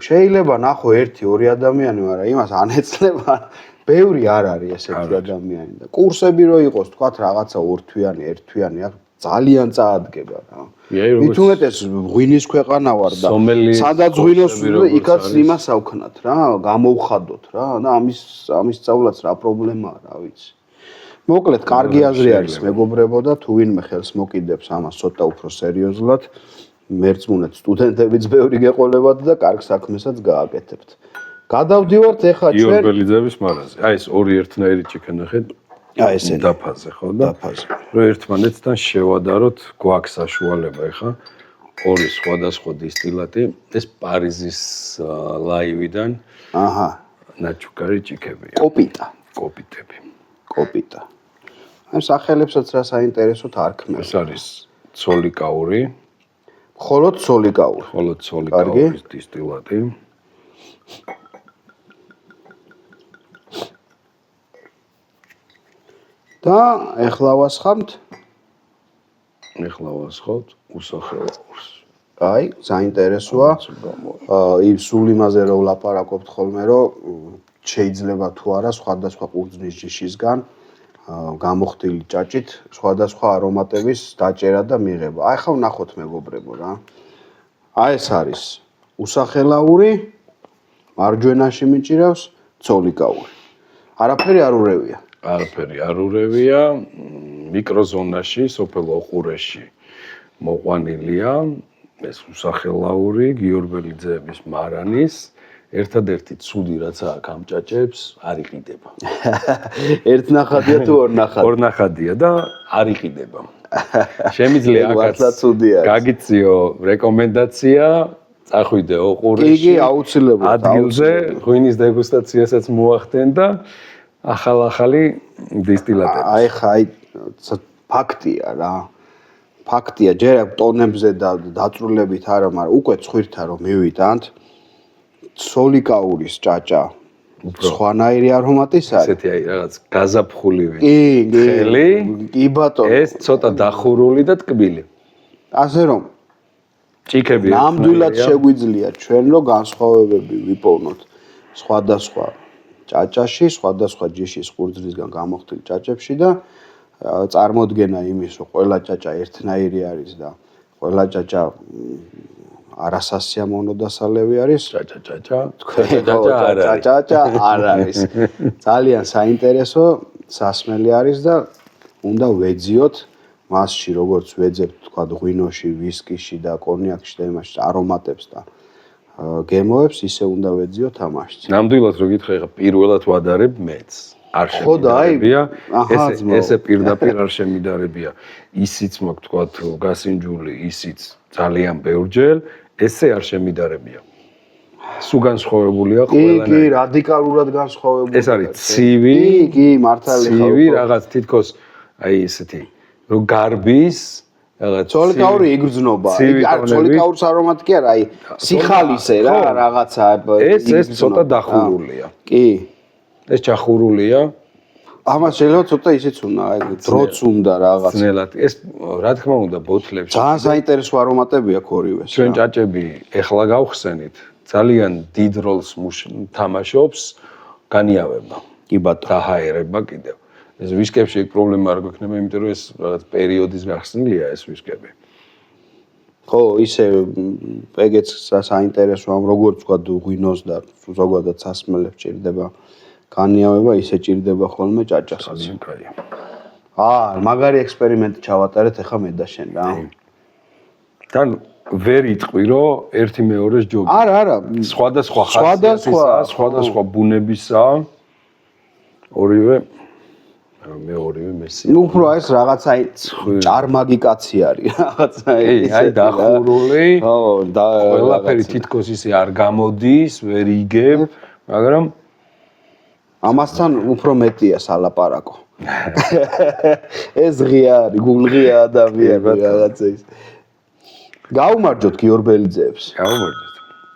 შეიძლება ნახო 1-2 ადამიანი, მაგრამ იმას ანეცლება. ბევრი არ არის ესეთი ადამიანი და კურსები რო იყოს, თქვათ რაღაცა 2 თვიანი, 1 თვიანი, ძალიან წაადგება რა. მით უმეტეს ღვინის ქვეყანა ვარ და სადაც ღვინოს იქაც იმას ავქნათ რა, გამოვხადოთ რა და ამის სწავლაც რა პრობლემაა, რა ვიცი. მოკლედ, კარგი აზრი არის მეგობრებო და თუ ვინმე ხელს მოკიდებს ამას ცოტა უფრო სერიოზულად, მერწმუნეთ სტუდენტებიც ბევრი გეყოლებათ და კარგ საქმესაც გააკეთებთ. გადავდივართ ეხლა ჩვენ იორბელიძეების მარაზე. აი ეს ორი ერთნაირი ჩიქენახეთ. აი ესენი დაფაზე ხო და დაფაზე. რომ ერთმანეთთან შევადაროთ, გვაქვს საშუალება ეხლა ორი სხვადასხვა დისტილატი, ეს პარიზის ლაივიდან. აჰა. ნაჩუქარი ჭიქებია. კოპიტები. კოპიტა. აი სახელებსაც რა საინტერესოდ არ ქმნას. ეს არის ცოლიკაური. მხოლოდ ცოლიკაურის დისტილატი. და ეხლა ვასხამთ უსახელაურს. აი, საინტერესოა. იმ სულ იმაზე რომ ვლაპარაკობთ ხოლმე, რომ შეიძლება თუ არა სხვადასხვა ყურძნის ჯიშისგან გამოხდილი ჭაჭით სხვადასხვა არომატების დაჭერა და მიღება. აი ხა ვნახოთ მეგობრებო რა. აი ეს არის უსახელაური, მარჯვენაში მიჭირავს ცოლიკაური. არაფერი არ ურევია. არაფერი არ ურევია, მიკროზონაში, სოფელ ოყურეში მოყვანილია ეს უსახელაური გიორბელიძეების მარანის ერთადერთი ცუდი რაც აქ ამ ჭაჭებს არ იყიდება. ერთნახადია თუ ორნახად? ორნახადია და არ იყიდება. შემიძლია აქაც გაგიწიო რეკომენდაცია, წახვიდე ოყურეში. კი, აუცილებლად ადგილზე ღვინის დეგუსტაციასაც მოახდენ და ახალი დისტილატები. აი ხა აი ფაქტია რა. ფაქტია, ჯერ ტონებზე და დაწვრილებით არა, მაგრამ უკვე ცხვირთან რომ მივიტანთ ცოლიკაურის ჭაჭა სხვანაირი არომატის არის. ესეთი აი რაღაც გაზაფხულივი. კი ბატონო. ეს ცოტა დახურული და ტკბილი. ასე რომ ჭიქები ნამდვილად შეგვიძლია ჩვენ რომ განსხვავებები ვიპოვნოთ სხვადასხვა ჭაჭაში, სხვადასხვა ჯიშის ყურძნისგან გამოხდილ ჭაჭებში და წარმოდგენა იმის, რომ ყველა ჭაჭა ერთნაირი არის და ყველა ჭაჭა არასასიამოვნო დასალევი არის. ჭაჭა არ არის. ძალიან საინტერესო სასმელი არის და უნდა ვეძიოთ მასში, როგორც ვეძებთ, თქვა ღვინოში, ვისკიში და კონიაკში და იმაში არომატებს და გემოებს, ისე უნდა ვეძიოთ ამაში. ნამდვილად რო გითხრა, ეხა პირველად ვადარებ მეც. არ შემიდარებია. ესე პირდაპირ არ შემიდარებია. ისიც მაქვს თქვა გასინჯული, ისიც ძალიან ბევრჯერ, ესე არ შემიდარებია. სულ განსხვავებულია ყველანაირად. კი, რადიკალურად განსხვავებული. ეს არის ცივი, კი, მართალია. ცივი რაღაც თითქოს აი ესეთი რო გარბის რაღაც ცოლიკაური იგრძნობა. არ ცოლიკაურის არომატი კი არა, აი სიხალისე რა რაღაცა. ეს ცოტა დახურულია. კი. ეს ჩახურულია. ამას შეიძლება ცოტა ისიც უნდა, აი დროც უნდა რაღაც. ძნელად. ეს რა თქმა უნდა ბოთლებში. ძალიან საინტერესო არომატები აქვს ორივეს. ჩვენ ჭაჭები ეხლა გავხსენით, ძალიან დიდ როლს თამაშობს განიავება. კი ბატონო. დაჰაერება კიდევ. ეს ვისკებში ეგ პრობლემა არ გვექნება, იმიტომ რომ ეს რაღაც პერიოდის გახსნილია ეს ვისკები. ხო, ისე ეგეც საინტერესოა, როგორც თქვა ღვინოს და ზოგადად სასმელებს ჭირდება განიავება, ისე ჭირდება ხოლმე ჭაჭასაც. ძალიან კაი. მაგარი ექსპერიმენტი ჩავატარეთ ახლა მე და შენ რა. თან ვერ იტყვი რომ ერთი მეორეს ჯობი. არა. სხვადასხვა სხვადასხვა ბუნებისაა. ორივე მესი. უფრო ეს რაღაცა ჭარმაგი კაცი არის, რაღაცა ის. აი დახურული. ხო, და ყველაფერი თითქოს ისე არ გამოდის, ვერ იგებ, მაგრამ ამასთან უფრო მეტია სალაპარაკო. ეს ღია არის, გულღია ადამიანი რაღაცა ის. გაუმარჯოთ გიორბელიძეებს. გაუმარჯოთ.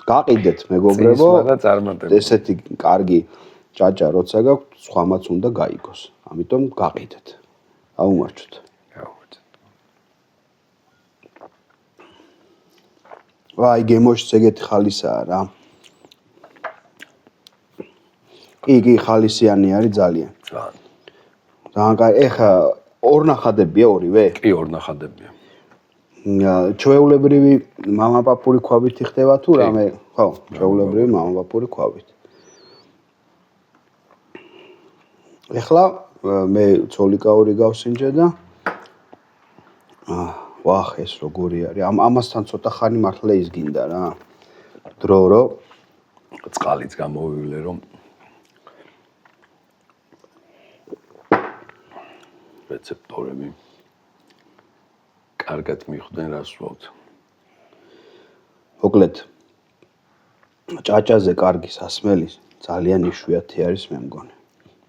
გაყიდეთ მეგობრებო. და წარმატებით. ესეთი კარგი ჭაჭა როცა გაქვთ, სხვამაც უნდა გაიგოს. ამიტომ გაყიდეთ. გაუმარჯოთ. გაუმარჯოთ. ვაი, გემოშიც ეგეთი ხალისაა რა. კი, ხალისიანი არის ძალიან. ძალიან კაი. ეხა ორნახადებია ორივე? კი, ორნახადებია. ჩვეულებრივი მამაპაპური ქვავითი ხდება თუ რამე? ხო, ჩვეულებრივი მამაპაპური ქვავით. ეხლა მე ცოლიკაური გავსინჯე და ვახ, ეს როგორი არის? ამასთან ცოტა ხანი მართლა ის გინდა რა. დრო რომ წყალიც გამოვივლე რომ რეცეპტორები კარგად მიხვდნენ რას ვსვავთ. მოკლედ ჭაჭაზე კარგი სასმელი ძალიან იშვიათი არის მე მგონი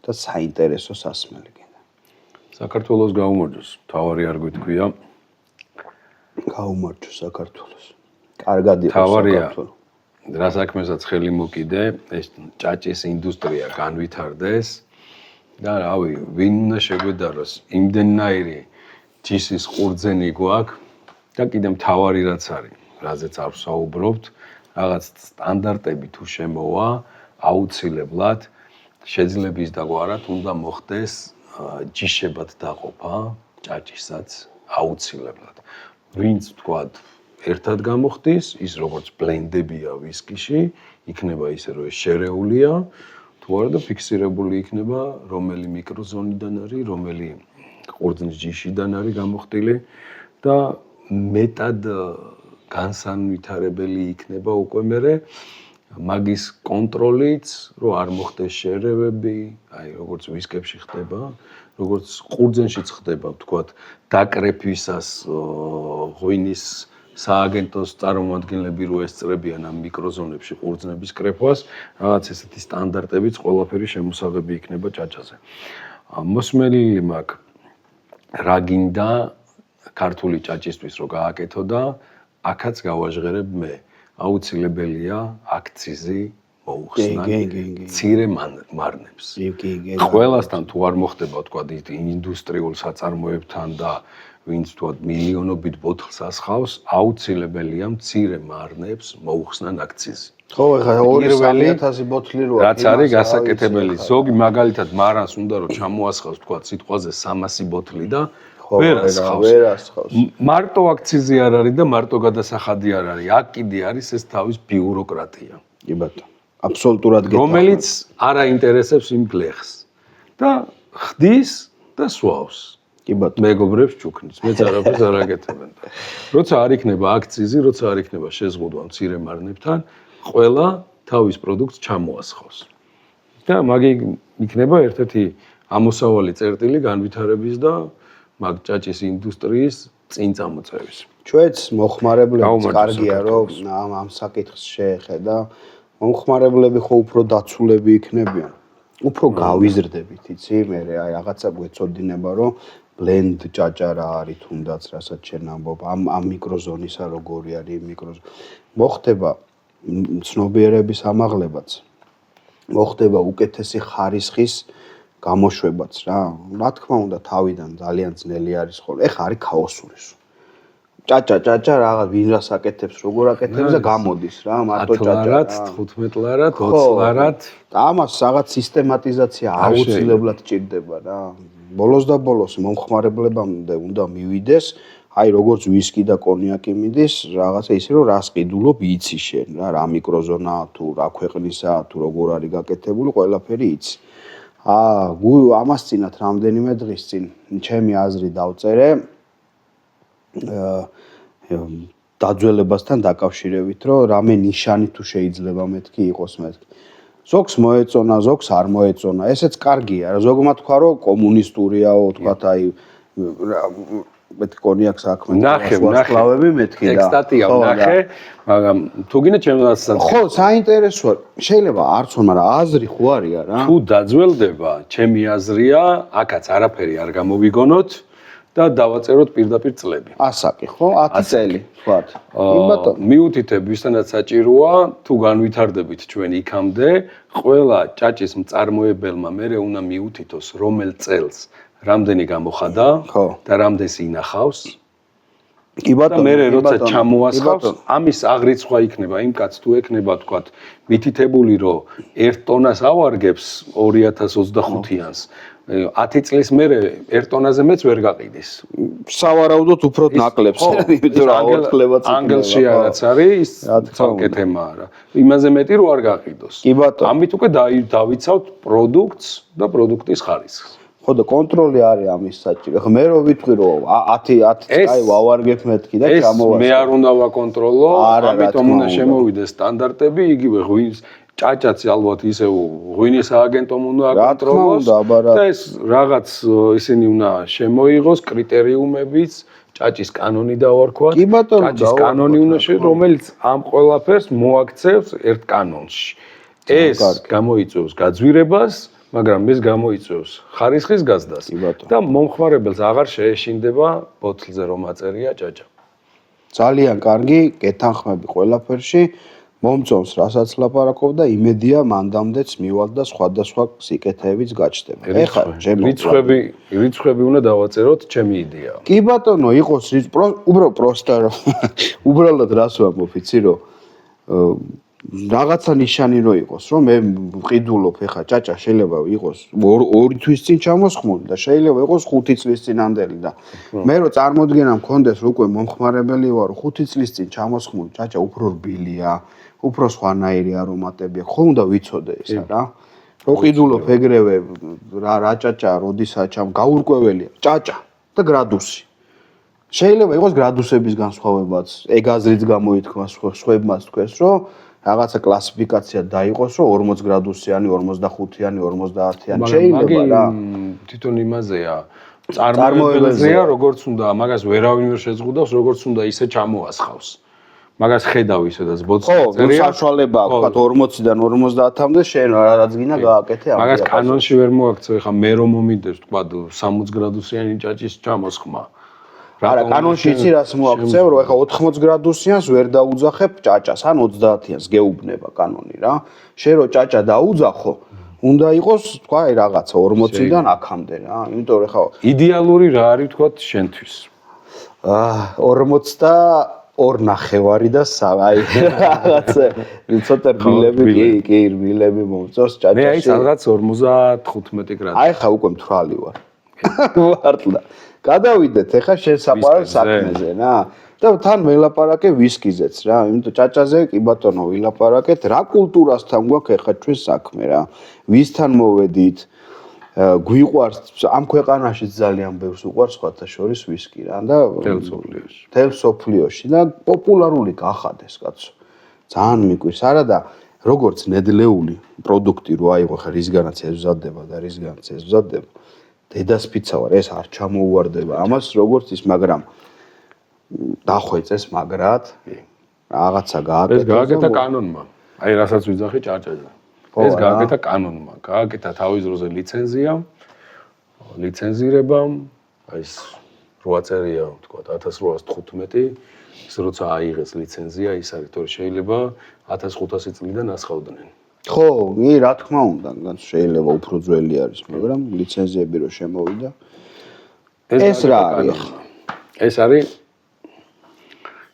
და საინტერესო სასმელი კიდე. საქართველოს გაუმარჯოს, თავარი არ გითქვია. გაუმარჯოს საქართველოს. კარგად იყოს საქართველო. რა საქმესაც ხელი მოკიდე, ეს ჭაჭის ინდუსტრია განვითარდეს. და რავი, ვინ უნდა შეგვედაროს, იმდენნაირი ჯიშის ყურძენი გვაქვს და კიდე მთავარი რაც არის, რაზეც არ ვსაუბრობთ, რაღაც სტანდარტები თუ შემოვა, აუცილებლად შეიძლება ის დაგვარად უნდა მოხდეს ჯიშებად დაყოფა ჭაჭისაც აუცილებლად. ვინც თქვათ ერთად გამოხდის, ის როგორც ბლენდებია ვისკიში, იქნება ისე რომ ეს შერეულია, თუ არა და ფიქსირებული იქნება რომელი მიკროზონიდან არის, რომელი ყურძნის ჯიშიდან არის გამოხდილი და მეტად განსანვითარებელი იქნება უკვე მერე მაგის კონტროლიც, რომ არ მოხდეს შერევები, აი როგორც ვისკებში ხდება, როგორც ყურძენშიც ხდება, ვთქვათ, დაკრეფვისას ღვინის სააგენტოს წარმომადგენლები რო ესწრებიან ამ მიკროზონებში ყურძნების კრეფვას, რაღაც ესეთი სტანდარტებიც ყველაფერი შემოსაღები იქნება ჭაჭაზე. მოსმენილი მაქვს რა გინდა ქართული ჭაჭისთვის რო გააკეთო და აქაც გავაჟღერებ მე. აუცილებელია აქციზი მოუხსნა მცირე მარნებს. ყველასთან თუ არ მოხდება თქვა ინდუსტრიულ საწარმოებთან და ვინც თქვა მილიონობით ბოთლს ასხავს, აუცილებელია მცირე მარნებს მოუხსნან აქციზი. ხო, ეხლა 2-3,000 ბოთლი როა. რაც არის გასაკეთებელი. ზოგი მაგალითად მარანს უნდა რომ ჩამოასხავს თქვა სიტყვაზე 300 ბოთლი და ვერ ასხავს. მარტო აქციზი არ არის და მარტო გადასახადი არ არის. აქ კიდე არის ეს თავის ბიუროკრატია. კი ბატონო. აბსოლუტურად გეტყვი. რომელიც არ აინტერესებს იმ გლეხს და ხდის და სვავს. კი ბატონო. მეგობრებს ჩუქნის, მეც არაფერს არ აკეთებენ. როცა არ იქნება აქციზი, როცა არ იქნება შეზღუდვა მცირე მარნებთან, ყველა თავის პროდუქტს ჩამოასხავს. და მაგი იქნება ერთ-ერთი ამოსავალი წერტილი განვითარების და მაგ ჭაჭის ინდუსტრიის წინ წამოწევის. ჩვენც მოხმარებლებიც კარგია რომ ამ საკითხს შეეხედა. მომხმარებლები ხო უფრო დაცულები იქნებიან. უფრო გავიზრდებით, იცი, მე აი რაღაცა გვეწოდინება რომ blend ჭაჭა რა არის თუნდაც რასაც შენ ამბობ ამ მიკროზონისა როგორი არის მიკროზონი. მოხდება ცნობიერების ამაღლებაც. მოხდება უკეთესი ხარისხის გამოშვებაც რა. რა თქმა უნდა თავიდან ძალიან ძნელი არის ხოლმე. ეხა არის ქაოსური. ჭაჭა რაღაც ვინ რას აკეთებს, როგორ აკეთებს და გამოდის რა, მარტო ჭაჭა. 15 ლარად, 20 ლარად. და ამას რაღაც სისტემატიზაცია აუცილებლად ჭირდება რა. ბოლოს და ბოლოს მომხმარებლებამდე უნდა მივიდეს, აი როგორც ვისკი და კონიაკი მიდის, რაღაცა ისე რომ რას ყიდულობ იცი შენ რა, რა მიკროზონა თუ რა ქვეყნისა თუ როგორ არის გაკეთებული, ყველაფერი იცი. ამას წინათ რამდენიმე დღის წინ ჩემი აზრი დავწერე დაძველებასთან დაკავშირებით, რომ რამე ნიშანი თუ შეიძლება მეთქი იყოს მეთქი. ზოგს მოეწონა, ზოგს არ მოეწონა. ესეც კარგია. ზოგმა თქვა, რომ კომუნისტურიაო, თქვათ აი მეთქი კონიაკს აქმენ ვარსკვლავები მეთქი და. ექსტატია ნახე, მაგრამ თუ გინდა ჩემსაც ხო, საინტერესოა. შეიძლება არც ხო, მაგრამ აზრი ხო არია რა. თუ დაძველდება, ჩემი აზრია, აქაც არაფერი არ გამოვიგონოთ. და დავაწეროთ პირდაპირ წლები. ასაკი ხო? 10 წელი, ვთქვათ. მიუთითებ ვისთანაც საჭიროა, თუ განვითარდებით ჩვენ იქამდე, ყველა ჭაჭის მწარმოებელმა მერე უნდა მიუთითოს, რომელ წელს რამდენი გამოხადა და რამდენს ინახავს. კი ბატონო, მერე როცა ჩამოასხავს, ამის აღრიცხვა იქნება იმ კაცს თუ ექნება, ვთქვათ, მითითებული, რომ 1 ტონას ავარგებს 2025-იანს. 10 წლის მერე 1 ტონაზე მეც ვერ გაყიდის. სავარაუდოდ უფრო ნაკლებს, იმიტომ რომ აორთქლებაც იქნება. ანგელში რაც არის, ცალკე თემა არა. იმაზე მეტი რო არ გაყიდოს. კი ბატონო. ამით უკვე დავიცავთ პროდუქტს და პროდუქტის ხარისხს. ხო და კონტროლი არის ამის საჭირო. ხო მე რო ვიტყვი რომ 10 აი ვავარგებ მეთქი და ჩამოვასწრებ. მე არ უნდა ვაკონტროლო, ამიტომ უნდა შემოვიდეს სტანდარტები, იგივე ღვინის ჭაჭაც ალბათ ისე ღვინის სააგენტომ უნდა აკონტროლოს და ეს რაღაც ისინი უნდა შემოიღოს კრიტერიუმებიც, ჭაჭის კანონი დავარქვათ. ჭაჭის კანონი უნდა რომელიც ამ ყველაფერს მოაქცევს ერთ კანონში. ეს გამოიწვევს გაძვირებას, მაგრამ ეს გამოიწვევს ხარისხის გაზდას და მომხმარებელს აღარ შეეშინდება ბოთლზე რომ აწერია ჭაჭა. ძალიან კარგი, გეთანხმები ყველაფერში. მომწონს რასაც ლაპარაკობ და იმედია მანდამდეც მივალ და სხვადასხვა სიკეთეებიც გაჩნდება. ეხლა რიცხვები უნდა დავაწეროთ, ჩემი იდეაა. კი ბატონო, იყოს უბრალოდ რას ვამბობ, იცი რომ რაღაცა ნიშანი რო იყოს, რომ მე მყიდულობ ეხა ჭაჭა შეიძლება იყოს 2 თვის წინ ჩამოსხმული და შეიძლება იყოს 5 წლის წინანდელი და მე რო წარმოდგენა მქონდეს რომ უკვე მომხმარებელი ვარ 5 წლის წინ ჩამოსხმული ჭაჭა უფრო რბილია, უფრო სხვანაირი არომატები აქვს, ხომ უნდა ვიცოდე ისა რა. რო ყიდულობ ეგრევე რა ჭაჭა, როდისაც გაურკვეველია ჭაჭა და გრადუსი. შეიძლება იყოს გრადუსების განსხვავებაც, ეგ აზრიც გამოითქვა სხვებმაც თქვეს, რომ რაღაცა კლასიფიკაცია დაიყოს, რომ 40 გრადუსიანი, 45-იანი, 50-იანი შეიძლება რა. თვითონ იმაზეა, წარმოებელზეა, როგორც უნდა, მაგას ვერავინ ვერ შეზღუდავს, როგორც უნდა ისე ჩამოასხავს. მაგას ხედავ ისედაც ბოძწერია. ხო, საშუალება აქვს, ვთქვათ 40-დან 50-მდე შენ რაც გინდა გააკეთე ამ. მაგას კანონში ვერ მოაქცევ, ეხლა მე რომ მომიდევს, ვთქვათ 60 გრადუსიანი ჭაჭის ჩამოსხმა. არა, კანონში იცი რას მოაქცევ, რომ ეხლა 80 გრადუსიანს ვერ დაუძახებ ჭაჭას, ან 30-იანს გეუბნება კანონი რა. შენ რო ჭაჭა დაუძახო, უნდა იყოს, თქვა, რაღაცა 40-დან აქამდე რა. იმიტომ რომ ეხლა იდეალური რა არის ვთქვათ შენთვის? 42.5 და აი რაღაცა ცოტა რბილები რბილები მომწონს ჭაჭაში. მე აი სადღაც 55 გრადუსი. აი ხა უკვე მთვალი ვარ. ვარტლა. გადავიდეთ ეხა შენ საყვარელ საქმეზე რა. და თან ველაპარაკე ვისკიზეც რა. იმიტომ ჭაჭაზე კი ბატონო ვილაპარაკეთ, რა კულტურასთან გვაქვს ეხა ჩვენ საქმე რა. ვისთან მოვედით? გვიყვარს ამ ქვეყანაში ძალიან ბევრს უყვარს სხვათა შორის ვისკი რა და თელ სოფლიოში და პოპულარული გახადეს კაცო. ძალიან მიყვარს არა და როგორც ნედლეული პროდუქტი რო აიღო ხა რისგანაც ეზვზადება და რისგანაც ეზვზადება დედასფიცა ვარ ეს არ ჩამოუვარდება ამას როგორც ის მაგრამ დახვეწეს მაგრად რაღაცა გააკეთა ეს გააკეთა კანონმა აი რასაც ვიძახი ჭაჭაზე ეს გააკეთა კანონმა გააკეთა თავის დროზე ლიცენზირება აი ეს 8 წერია თქვა 1815 ის როცა აიღეს ლიცენზია ის არის თორე შეიძლება 1500 წლიდან ასხავდნენ ხო, რა თქმა უნდა, შეიძლება უფრო ძველი არის, მაგრამ ლიცენზიები რო შემოვიდა. ეს რა არის? ეს არის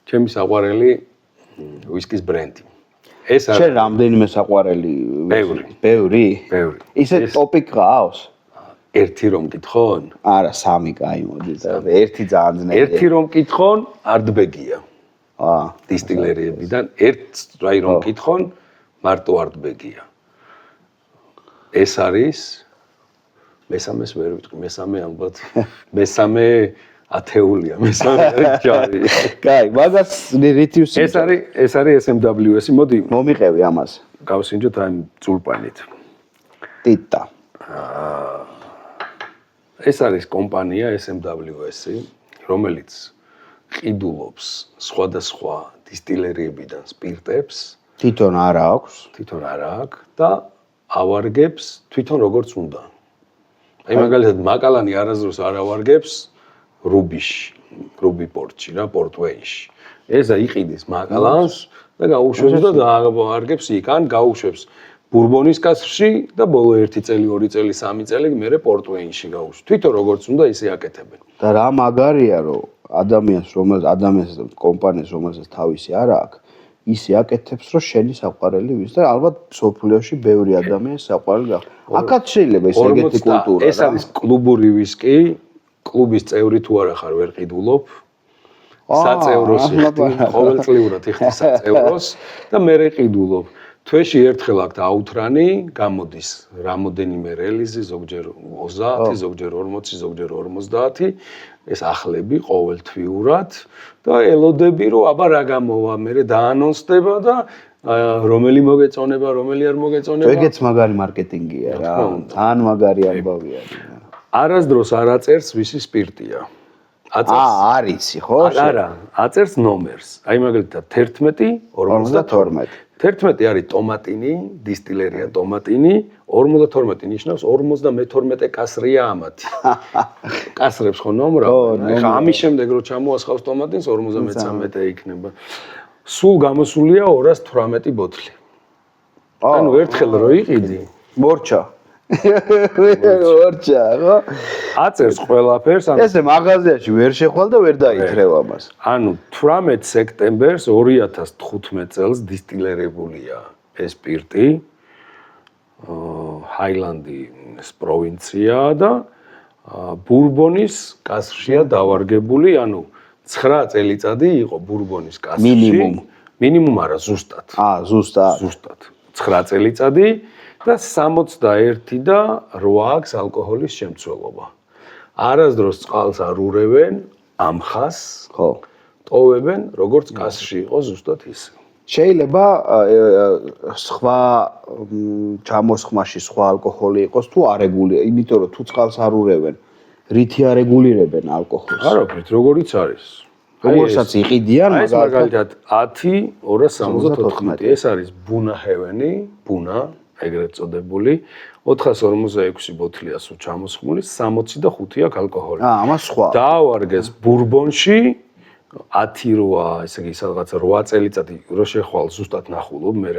ჩემი საყვარელი ვისკის ბრენდი. ეს არის შენ რამდენიმე საყვარელი? ბევრი. ისე ტოპი გყავს? ერთი რომ მკითხონ? არა, 3 კაი მოდი და ერთი ძალიან ძნელი. ერთი რომ მკითხონ, არტბეგია. დისტილერიებიდან ერთ რაი რომ მკითხონ მარტო არტბეგია. ეს არის მესამეს ვერ ვიტყვი, მესამე ალბათ მესამე ათეულია, მესამე არის ჯარი. კაი, მაგას რითივს ეს არის SMWS, მოდი მომიყევი ამას. გავსინჯოთ ამ წულპანით. ტიტა. ეს არის კომპანია SMWS, რომელიც ყიდულობს სხვადასხვა დისტილერიებიდან სპირტებს. თვითონ არა აქვს და ავარგებს თვითონ როგორც უნდა. აი მაგალითად მაკალანი არასდროს არ ავარგებს რუბი პორტში რა, პორტვეინში. ესა იყიდის მაკალანს და გაუშვებს და დაავარგებს იქან, გაუშვებს ბურბონის კასრში და ბოლო 1 წელი, 2 წელი, 3 წელი მერე პორტვეინში გაუშვებს. თვითონ როგორც უნდა ისე აკეთებენ. და რა მაგარია რომ ადამიანს კომპანიას რომელსაც თავისი არ აქვს ისე აკეთებს რომ შენი საყვარელი ვის და ალბათ სოფლიოში ბევრი ადამიანის საყვარელი გახდა. აქაც შეიძლება ეს ეგეთი კულტურა რა. ეს არის კლუბური ვისკი, კლუბის წევრი თუ არა ხარ ვერ ყიდულობ. საწევროს იხდი, ყოველწლიურად იხდი საწევროს და მე ყიდულობ. თვეში ერთხელ აქ აუთრანი გამოდის რამოდენიმე რელიზი, ზოგჯერ 30, ზოგჯერ 40, ზოგჯერ 50. ეს ახლები ყოველთვიურად და ელოდები რომ აბა რა გამოვა, მე დაანონსდება და რომელი მოგეწონება, რომელი არ მოგეწონება. ეგეც მაგარი მარკეტინგია რა. ძალიან მაგარი ამბავია. არასდროს არ აწერს ვისი სპირტია. არიცი ხო? არა, აწერს ნომერს. აი მაგალითად 11:52. 11 არის ტომატინი, დისტილერია ტომატინი, 52 ნიშნავს 52 კასრია ამათი. კასრებს ხო ნომრავენ? ხა ამის შემდეგ რო ჩამოასხავს ტომატინს 53 იქნება. სულ გამოსულია 218 ბოთლი. ანუ ერთხელ რო იყიდი, მორჩა. მორჩა, ხო? აწერს ყველაფერს, ანუ ესე მაღაზიაში ვერ შეხვალ და ვერ დაითრევ ამას. ანუ 18 სექტემბერს 2015 წელს დისტილერებულია ეს სპირტი. ჰაილანდის პროვინცია და ბურბონის კასრშია დავარგებული, ანუ 9 წელიწადი იყო ბურბონის კასრში. მინიმუმ არა, ზუსტად. ზუსტად. ზუსტად. 9 წელიწადი და 61 და 8 აქვს ალკოჰოლის შემცველობა. არასდროს წყალს არ ურევენ, ამხას, ხო. ტოვებენ, როგორც კასრში იყო ზუსტად ისე. შეიძლება სხვა ჩამოსხმაში სხვა ალკოჰოლი იყოს თუ არეგულირებენ, იმიტომ რომ თუ წყალს არ ურევენ, რითი არეგულირებენ ალკოჰოლს? არაფრით, როგორიც არის. როგორცაც იყიდიან, მაგალითად 10 274. ეს არის ბუნა ჰევენი, ბუნა, ეგრეთ წოდებული, 446 ბოთლია სულ ჩამოსხმული, 65 აქვს ალკოჰოლი. ამას სხვა. დაავარგეს ბურბონში 10 როა, ესე იგი სადღაცა 8 წელიწადი რო შეხვალ ზუსტად ნახულობ, მე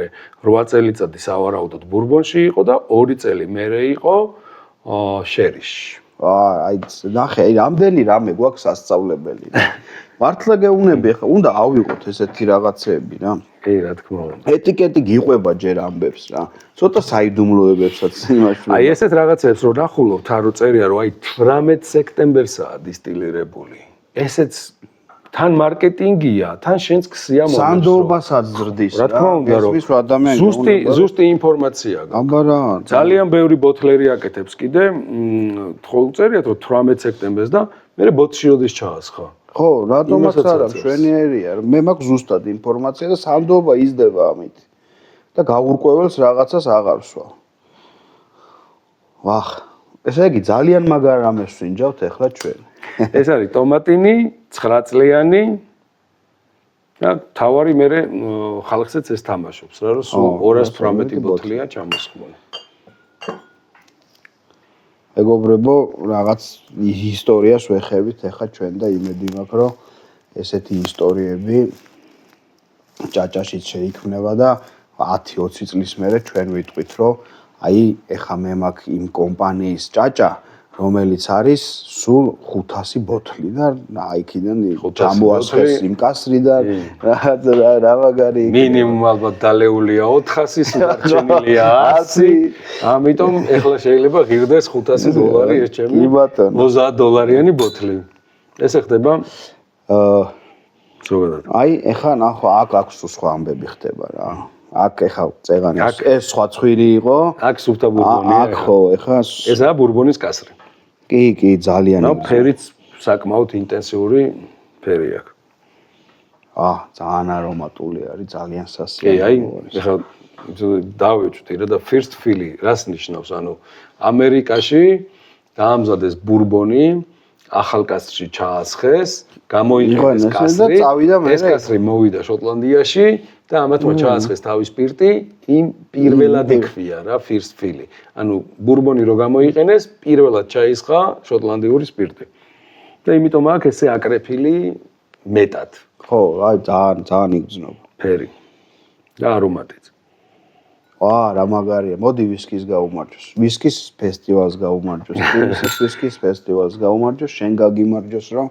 8 წელიწადი სავარაუდოდ ბურბონში იყო და 2 წელი მერე იყო შერისში. აი ნახე, აი რამდენი რამე გვაქვს სასწავლებელი. მართლა გეუბნები ხა, უნდა ავიღოთ ესეთი რაღაცეები რა. კი, რა თქმა უნდა. ეტიკეტი გიყვება ჯერ ამბებს რა. ცოტა საიდუმლოებებსაც იმაშვილება. აი ესეთ რაღაცებს რო ნახულობთ, არ წერია რომ აი 18 სექტემბერსაა დისტილირებული. ესეც თან მარკეტინგია, თან შენს ქსია მომწონს. სანდორბასაც ზრდის რა. რა თქმა უნდა, რომ ზუსტი ინფორმაცია გაქვს. აბა რა. ძალიან ბევრი ბოთლერი აკეთებს კიდე, თქო წერიათ რომ 18 სექტემბერს და მე ბოთლში როდის ჩაასხა. ხო, რატომაც არა, მშვენიერია. მე მაქვს ზუსტად ინფორმაცია და სანდორბა იზრდება ამით. და გაურკვეველს რაღაცას აღარ სვა. ვახ, ესე იგი ძალიან მაგარ რამეს ვინჯავთ ახლა ჩვენ. ეს არის ტომატინი, 9 წლიანი და თავარი მე ხალხსაც ეს თამაშობს რა, რომ სულ 218 ბოთლია ჩამოსხმული. მეგობრებო, რაღაც ისტორიას ვეხებით ახლა ჩვენ და იმედი მაქვს, რომ ესეთი ისტორიები ჭაჭაშიც შეიქმნება და 10-20 წლის მერე ჩვენ ვიტყვით, რომ აი ეხა მე მაქვს იმ კომპანიის ჭაჭა, რომელიც არის სულ 500 ბოთლი და აი იქიდან ჩამოასხეს იმ კასრიდან რა მაგარი მინიმუმ ალბათ დალეულია 400, სუდარჩენილია 100. ამიტომ ეხლა შეიძლება ღირდეს $500 ეს ჩემი $30 ბოთლი. ესე ხდება ზოგადად. აი ეხლა ნახო აქ აქვს სხვა ამბები ხდება რა. აქ ეხა წეღანი ეს სხვა ცხვირი იყო. აქ სუფთა ბურბონია. აქ ხო ეხა ესაა ბურბონის კასრი. კი, ძალიან. ნუ ფერიც საკმაოდ ინტენსიური ფერი აქვს. ძალიან არომატული არის, ძალიან სასიამოვნო. კი, აი, ეხლა დავეჭვდი რა და first fill-ი რას ნიშნავს? ანუ ამერიკაში დაამზადეს ბურბონი, ახალ კასრში ჩაასხეს, გამოიყენეს კასრი, ეს კასრი მოვიდა შოტლანდიაში და ამათმა ჩაასხეს თავის სპირტი, იმ პირველად იქვია რა first fill-ი. ანუ ბურბონი რო გამოიყენეს, პირველად ჩაისხა შოტლანდიური სპირტი. და იმიტომ აქ ესე აკრეფილი მეტად. ხო, აი ძალიან იგრძნობა. ფერი და არომატიც. რა მაგარია. მოდი ვისკის გაუმარჯოს. ვისკის ფესტივალს გაუმარჯოს. ვისკის ფესტივალს გაუმარჯოს, შენ გაგიმარჯოს, რომ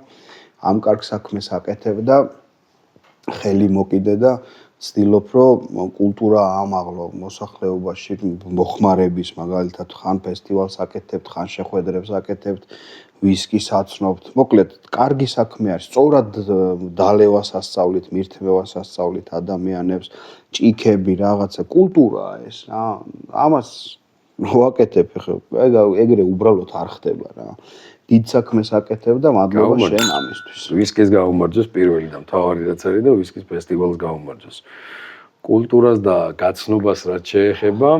ამ კარგ საქმეს აკეთებ და ხელი მოკიდე და ცდილობ, რომ კულტურა ამაღლო მოსახლეობაში, მოხმარების, მაგალითად, ხან ფესტივალს აკეთებთ, ხან შეხვედრებს აკეთებთ, ვისკის აცნობთ. მოკლედ, კარგი საქმე არის. სწორად დალევას ასწავლით, მირთმევას ასწავლით ადამიანებს, ჭიქები, რაღაცა კულტურაა ეს რა. ამას ვაკეთებ ხა, ეგრე უბრალოდ არ ხდება რა. დიდ საქმეს აკეთებ და მადლობა შენ ამისთვის. ვისკის გაუმარჯოს პირველი და მთავარი რაც არის და ვისკის ფესტივალს გაუმარჯოს. კულტურას და გაცნობას რაც შეეხება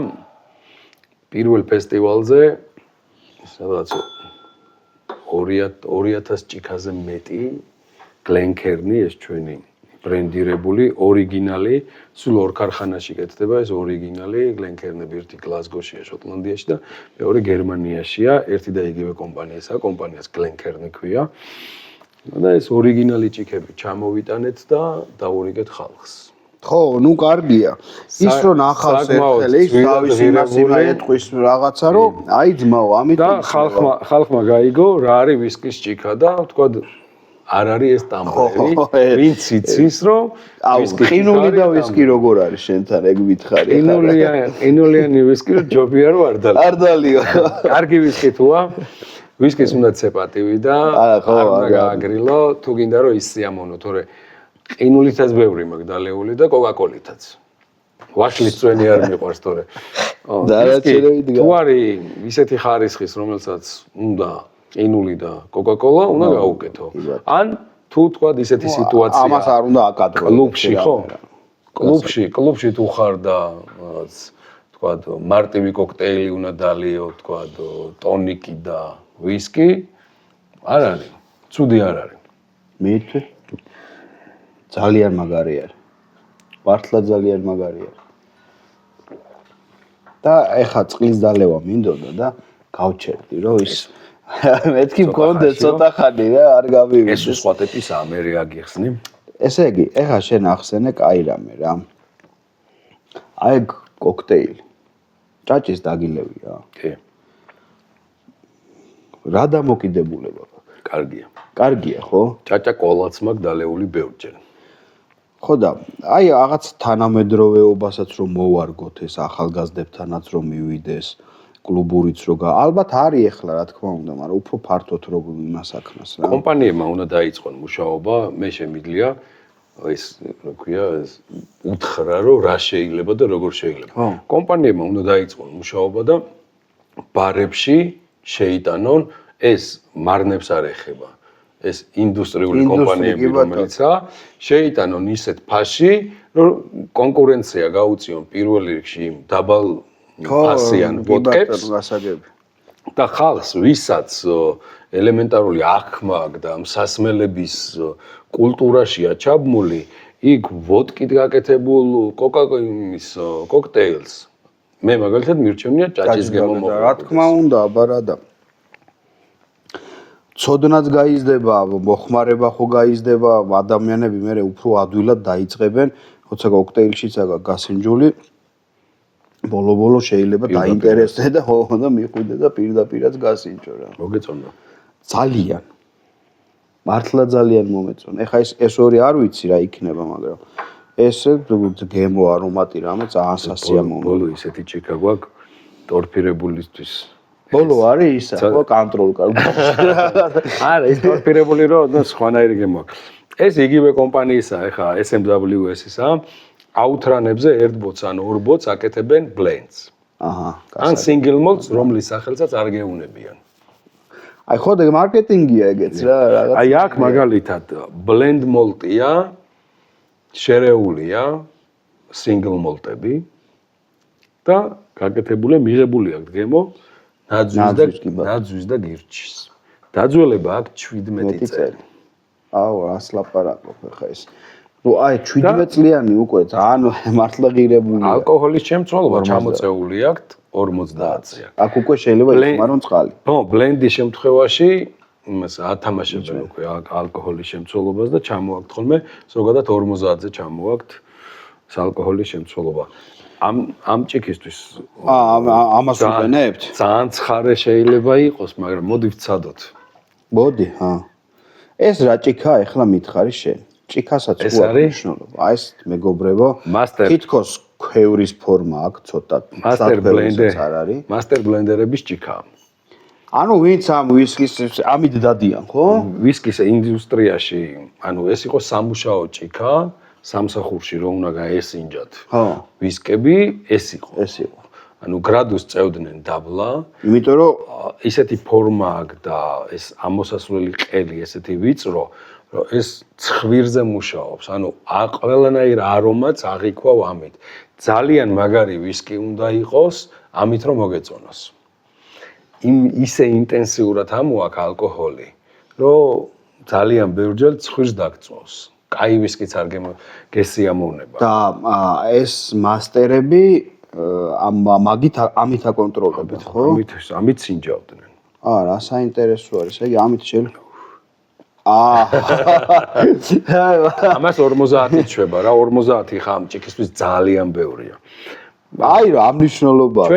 პირველ ფესტივალზე სადაც 2000 ჭიქაზე მეტი გლენკერნი ეს ჩვენი ბრენდირებული ორიგინალი სულ ორ ქარხანაში კეთდება ეს ორიგინალი გლენკერნები ერთი გლაზგოშია შოტლანდიაში და მეორე გერმანიაშია ერთი და იგივე კომპანიასაა კომპანიას გლენკერნი ქვია და ეს ორიგინალი ჭიქები ჩამოვიტანეთ და დავურიგეთ ხალხს. ხო, ნუ კარგია. ის რომ ნახავს ერთხელ ის თავის იმას ეტყვის რაღაცა, რომ აი ძმაო, ამით და ხალხმა გაიგო რა არის ვისკის ჭიქა და თქვა არ არის ეს ტამბლერი, ვინც იცის რომ ვისკი ყინული და ვისკი როგორ არის შენთან ეგ მითხარი. ყინულიანი ვისკი ჯობია რომ არ დალია. არ დალიო. კარგი ვისკი თუა ვისკის უნდა ცეპატივი და არ უნდა გააგრილო, თუ გინდა რომ ის სიამოვნო, თორე ყინულითაც ბევრი მაქვს დალეული და კოკაკოლითაც. ვაშლის წვენი არ მიყვარს თორე. დარაჩერებით თუ არის ისეთი ხარისხის, რომელსაც უნდა ყინული და კოკაკოლა, უნდა გაუკეთო. ან თუ თქვა ისეთი სიტუაცია. ამას არ უნდა აკადრო. კლუბში ხო? კლუბში თუ ხარ და რაღაც თქვა მარტივი კოქტეილი უნდა დალიო, თქვა ტონიკი და ვისკი არ არის. ცუდი არ არის. მითი ძალიან მაგარი არის. მართლა ძალიან მაგარი არის. და ეხა წყლის დალევა მინდოდა და გავჩერდი რომ ის მეთქი მქონდა ცოტა ხანი რა არ გამივიდეს. ეს სხვა ტიპის ამერი აგიხსნი? ესე იგი, ეხა შენ ახსენე კაი რამე რა. აი კოქტეილი. ჭაჭის დაგილევია. კი. რა დამოკიდებულება? კარგია. კარგია, ხო? ჭაჭა კოლაც მაქვს დალეული ბევრჯერ. ხო და აი რაღაც თანამედროვეობასაც რომ მოვარგოთ ეს ახალგაზრდებთანაც რომ მივიდეს კლუბურიც რო ალბათ არის ახლა რა თქმა უნდა, მაგრამ უფრო ფართოდ რო იმას აქნას რა. კომპანიებმა უნდა დაიწყონ მუშაობა, მე შემიძლია ეს რა ქვია, ეს უთხრა რომ რა შეიძლება და როგორ შეიძლება. კომპანიებმა უნდა დაიწყონ მუშაობა და ბარებში შეიტანონ ეს მარნებს არ ეხება. ეს ინდუსტრიული კომპანიები რომელიცაა, შეიტანონ ისეთ ფასში, რომ კონკურენცია გაუწიონ პირველ რიგში დაბალ ფასიან ბოტკებს და ხალხს, ვისაც ელემენტარული აღქმა აქვს და სასმელების კულტურაშია ჩაბმული, იქ ვოდკით გაკეთებულ კოკაკოლის კოქტეილს მე მაგალითად მირჩევნია ჭაჭის გემომოყვება. რა თქმა უნდა, აბა რა და ცოდნაც გაიზრდება, მოხმარება ხო გაიზრდება, ადამიანები მე უფრო ადვილად დაიწყებენ, როცა კოქტეილშიც აგა გასინჯული ბოლო-ბოლო შეიძლება დაინტერესდე და ხო და მიხვიდე და პირდაპირაც გასინჯო რა. მოგეწონა. ძალიან. მართლა ძალიან მომეწონა. ეხა ეს ორი არ ვიცი რა იქნება, მაგრამ ეს გემო არომატი რამე ძალიან სასიამოვნო. ბოლო ისეთი ჭიქა გვაქვს ტორფირებულისთვის. ბოლო არის ისა, ხო, კონტროლ კარგი. არა, ის ტორფირებული რო სხვანაირი გემო აქვს. ეს იგივე კომპანიისა, ეხა SMWS-ისა, აუთრანებზე ერთ ბოც ან ორ ბოც აკეთებენ blends. აჰა. ან single malts, რომლის სახელსაც არ გეუნებიან. აი ხო და მარკეტინგია ეგეც რა, რაღაც. აი აქ მაგალითად blend malt-ია, შერეულია single malt-ები და გაკეთებული მიღებული აქვს გემო ნაძვის და გირჩის. დაძველება აქვს 17 წელი. აუ, რას ლაპარაკობ ხა ეს. ნუ აი 17 წლიანი უკვე ძალიან მართლა ღირებულია. ალკოჰოლის შემცველობა ჩამოწეული აქვს 50-ზე. აქ უკვე შეიძლება იხმარონ წყალი. ხო, ბლენდის შემთხვევაში იმას ათამაშებენ უკვე ალკოჰოლის შემცველობას და ჩამოაქვთ ხოლმე ზოგადად 50-ზე ჩამოაქვთ ალკოჰოლის შემცველობა. ამ ჭიქისთვის ამას ვიყენებთ? ძალიან ცხარე შეიძლება იყოს, მაგრამ მოდი ვცადოთ. მოდი, ჰა. ეს რა ჭიქა ახლა მითხარი შენ? ჭიქასაც ეს არის მნიშვნელობა. აი ეს მეგობრებო, თითქოს ქვევრის ფორმა აქვს ცოტა. Master blender არ არის. Master blender-ების ჭიქა. ანუ ვინც ამ ვისკის ამით დადიან, ხო? ვისკის ინდუსტრიაში, ანუ ეს იყო სამუშაო ჭიქა, სამსახურში რომ უნდა გაესინჯათ. ხო. ვისკები ეს იყო. ეს იყო. ანუ გრადუსს წევდნენ დაბლა, იმიტომ რომ ისეთი ფორმა აქვს და ეს ამოსასვლელი ყელი ესეთი ვიწრო, რომ ეს ცხვირზე მუშაობს. ანუ ყველანაირ არომატს აღიქვავ ამით. ძალიან მაგარი ვისკი უნდა იყოს, ამით რომ მოგეწონოს. ისე ინტენსიურად ამოაქვს ალკოჰოლი, რომ ძალიან ბევრჯერ ცხვირს დაგწვავს. კაი ვისკიც არ გესიამოვნება. და ეს მასტერები ამით აკონტროლებენ, ხო? ამით სინჯავდნენ. რა საინტერესო არის, ეგ ამით ამას 50 შვება რა 50 ხა ამ ჭიქისთვის ძალიან ბევრია. აი რა ამ მნიშვნელობაა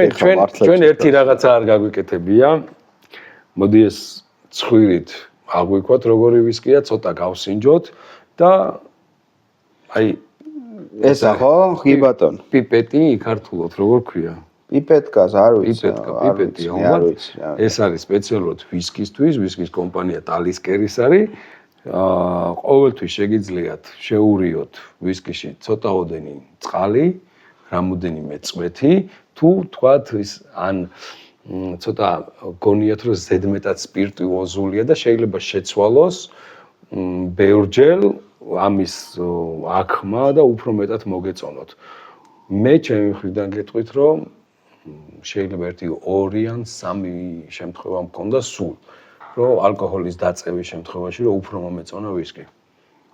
ჩვენ ერთი რაღაცა არ გაგვიკეთებია. მოდი ეს ცხვირით აღვიქვათ როგორი ვისკია, ცოტა გავსინჯოთ და აი ესა ხო? კი ბატონო. პიპეტი ქართულად როგორ ქვია? პიპეტკას არ ვიცი. პიპეტი არ ვიცი. ეს არის სპეციალურად ვისკისთვის, ვისკის კომპანია ტალისკერის არის. ყოველთვის შეგიძლიათ შეურიოთ ვისკიში ცოტაოდენი წყალი, რამოდენიმე წვეთი, თუ თქვათ ის ან ცოტა გონიათ რომ ზედმეტად სპირტუოზულია და შეიძლება შეცვალოს ბევრჯერ ამის აქმა და უფრო მეტად მოგეწონოთ. მე ჩემი მხრიდან გეტყვით რომ შეიძლება ერთი 2 ან 3 შემთხვევა მქონდა სულ რომ ალკოჰოლის დაწევის შემთხვევაში რომ უფრო მომეწონა ვისკი.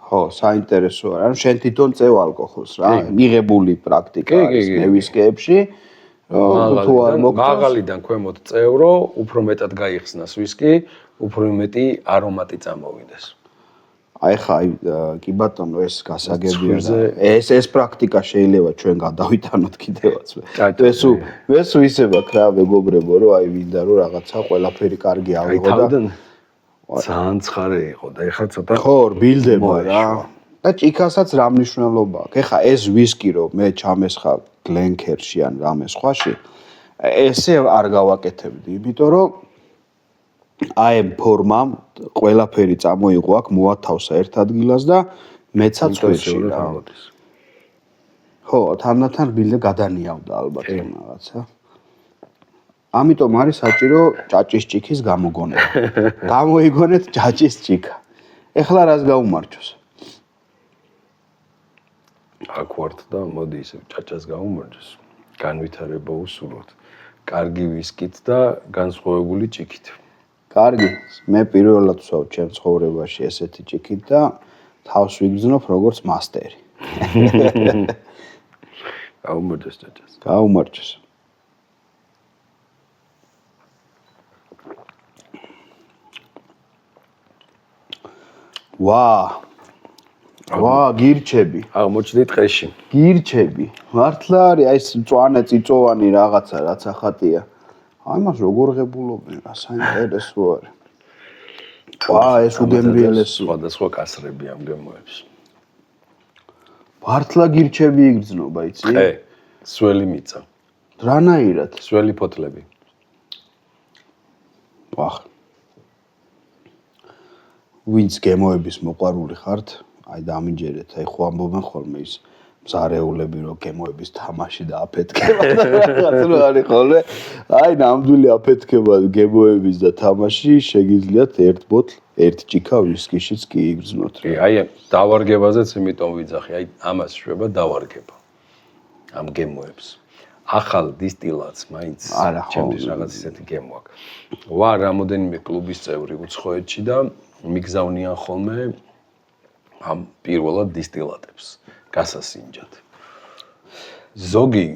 ხო, საინტერესოა. ანუ შენ თვითონ წევ ალკოჰოლს რა, მიღებული პრაქტიკა არის მე ვისკეებში. თუ არ მოგწონს მაღალიდან ქვემოთ წევ რომ უფრო მეტად გაიხსნას ვისკი, უფრო მეტი არომატი წამოვიდეს. აი ხა, კი ბატონო, ეს გასაგებია და ეს პრაქტიკა შეიძლება ჩვენ გადავითანოთ კიდევაც. ეს ისე მაქვს რა მეგობრებო, რომ აი მინდა რომ რაღაცა ყველაფერი კარგი ავიღო და ძალიან ცხარე იყო და ეხლა ცოტა ხო, რბილდება რა. და ჭიქასაც რა მნიშვნელობა აქვს? ეხლა ეს ვისკი რომ მე ჩამესხა გლენქერში ან რამე სხვაში, ესე არ გავაკეთებდი, იმიტომ რომ აი ამ ფორმამ ყველაფერი წამოიღო აქ მოათავსა ერთ ადგილას და მეცაც ვერში რა. ხო, თანდათან რბილზე გადანიავდა ალბათ რაღაცა. ამიტომ არის საჭირო ჭაჭის ჭიქის გამოგონება. გამოიგონეთ ჭაჭის ჭიქა. ეხლა რას გაუმარჯოს? აქ ვართ და მოდი ისე ჭაჭას გაუმარჯოს. განვითარება უსურვოთ. კარგი ვისკით და განსხვავებული ჭიქით. კარგი, მე პირველად ვსვავ ჩემ ცხოვრებაში ესეთი ჭიქით და თავს ვიგრძნობ როგორც მასტერი. გაუმარჯოს ჭაჭას. გაუმარჯოს. ვა, გირჩები. აღმოჩნდით ტყეში. გირჩები. მართლა არის აი ეს მწვანე წიწოვანი რაღაცა, რაც ახატია. აი მას როგორ ღებულობენ, რა საინტერესო არის. ვა, ეს უგემრიელესი. სხვადასხვა კასრები ამ გემოებს. მართლა გირჩები იგრძნობა, იცი? სველი მიწა. რანაირად? სველი ფოთლები. ვახ. ვინც გემოების მოყვარული ხართ, აი დამიჯერეთ, აი ხო ამბობენ ხოლმე ის მზარეულები რომ გემოების თამაში და აფეთქება და რაღაც რო არის ხოლმე. აი ნამდვილი აფეთქება გემოების და თამაში შეგიძლიათ ერთ ბოთლ, ერთ ჭიქა ვისკიშიც კი იგრძნოთ. აი დავარგებაზეც იმიტომ ვიძახი, აი ამას შვება დავარგება. ამ გემოებს. ახალ დისტილატს მაინც ჩემთვის რაღაც ისეთი გემო აქვს. ვარ რამოდენიმე კლუბის წევრი უცხოეთში და მიგზავნიან ხოლმე ამ პირველად დისტილატებს გასასინჯად. ზოგი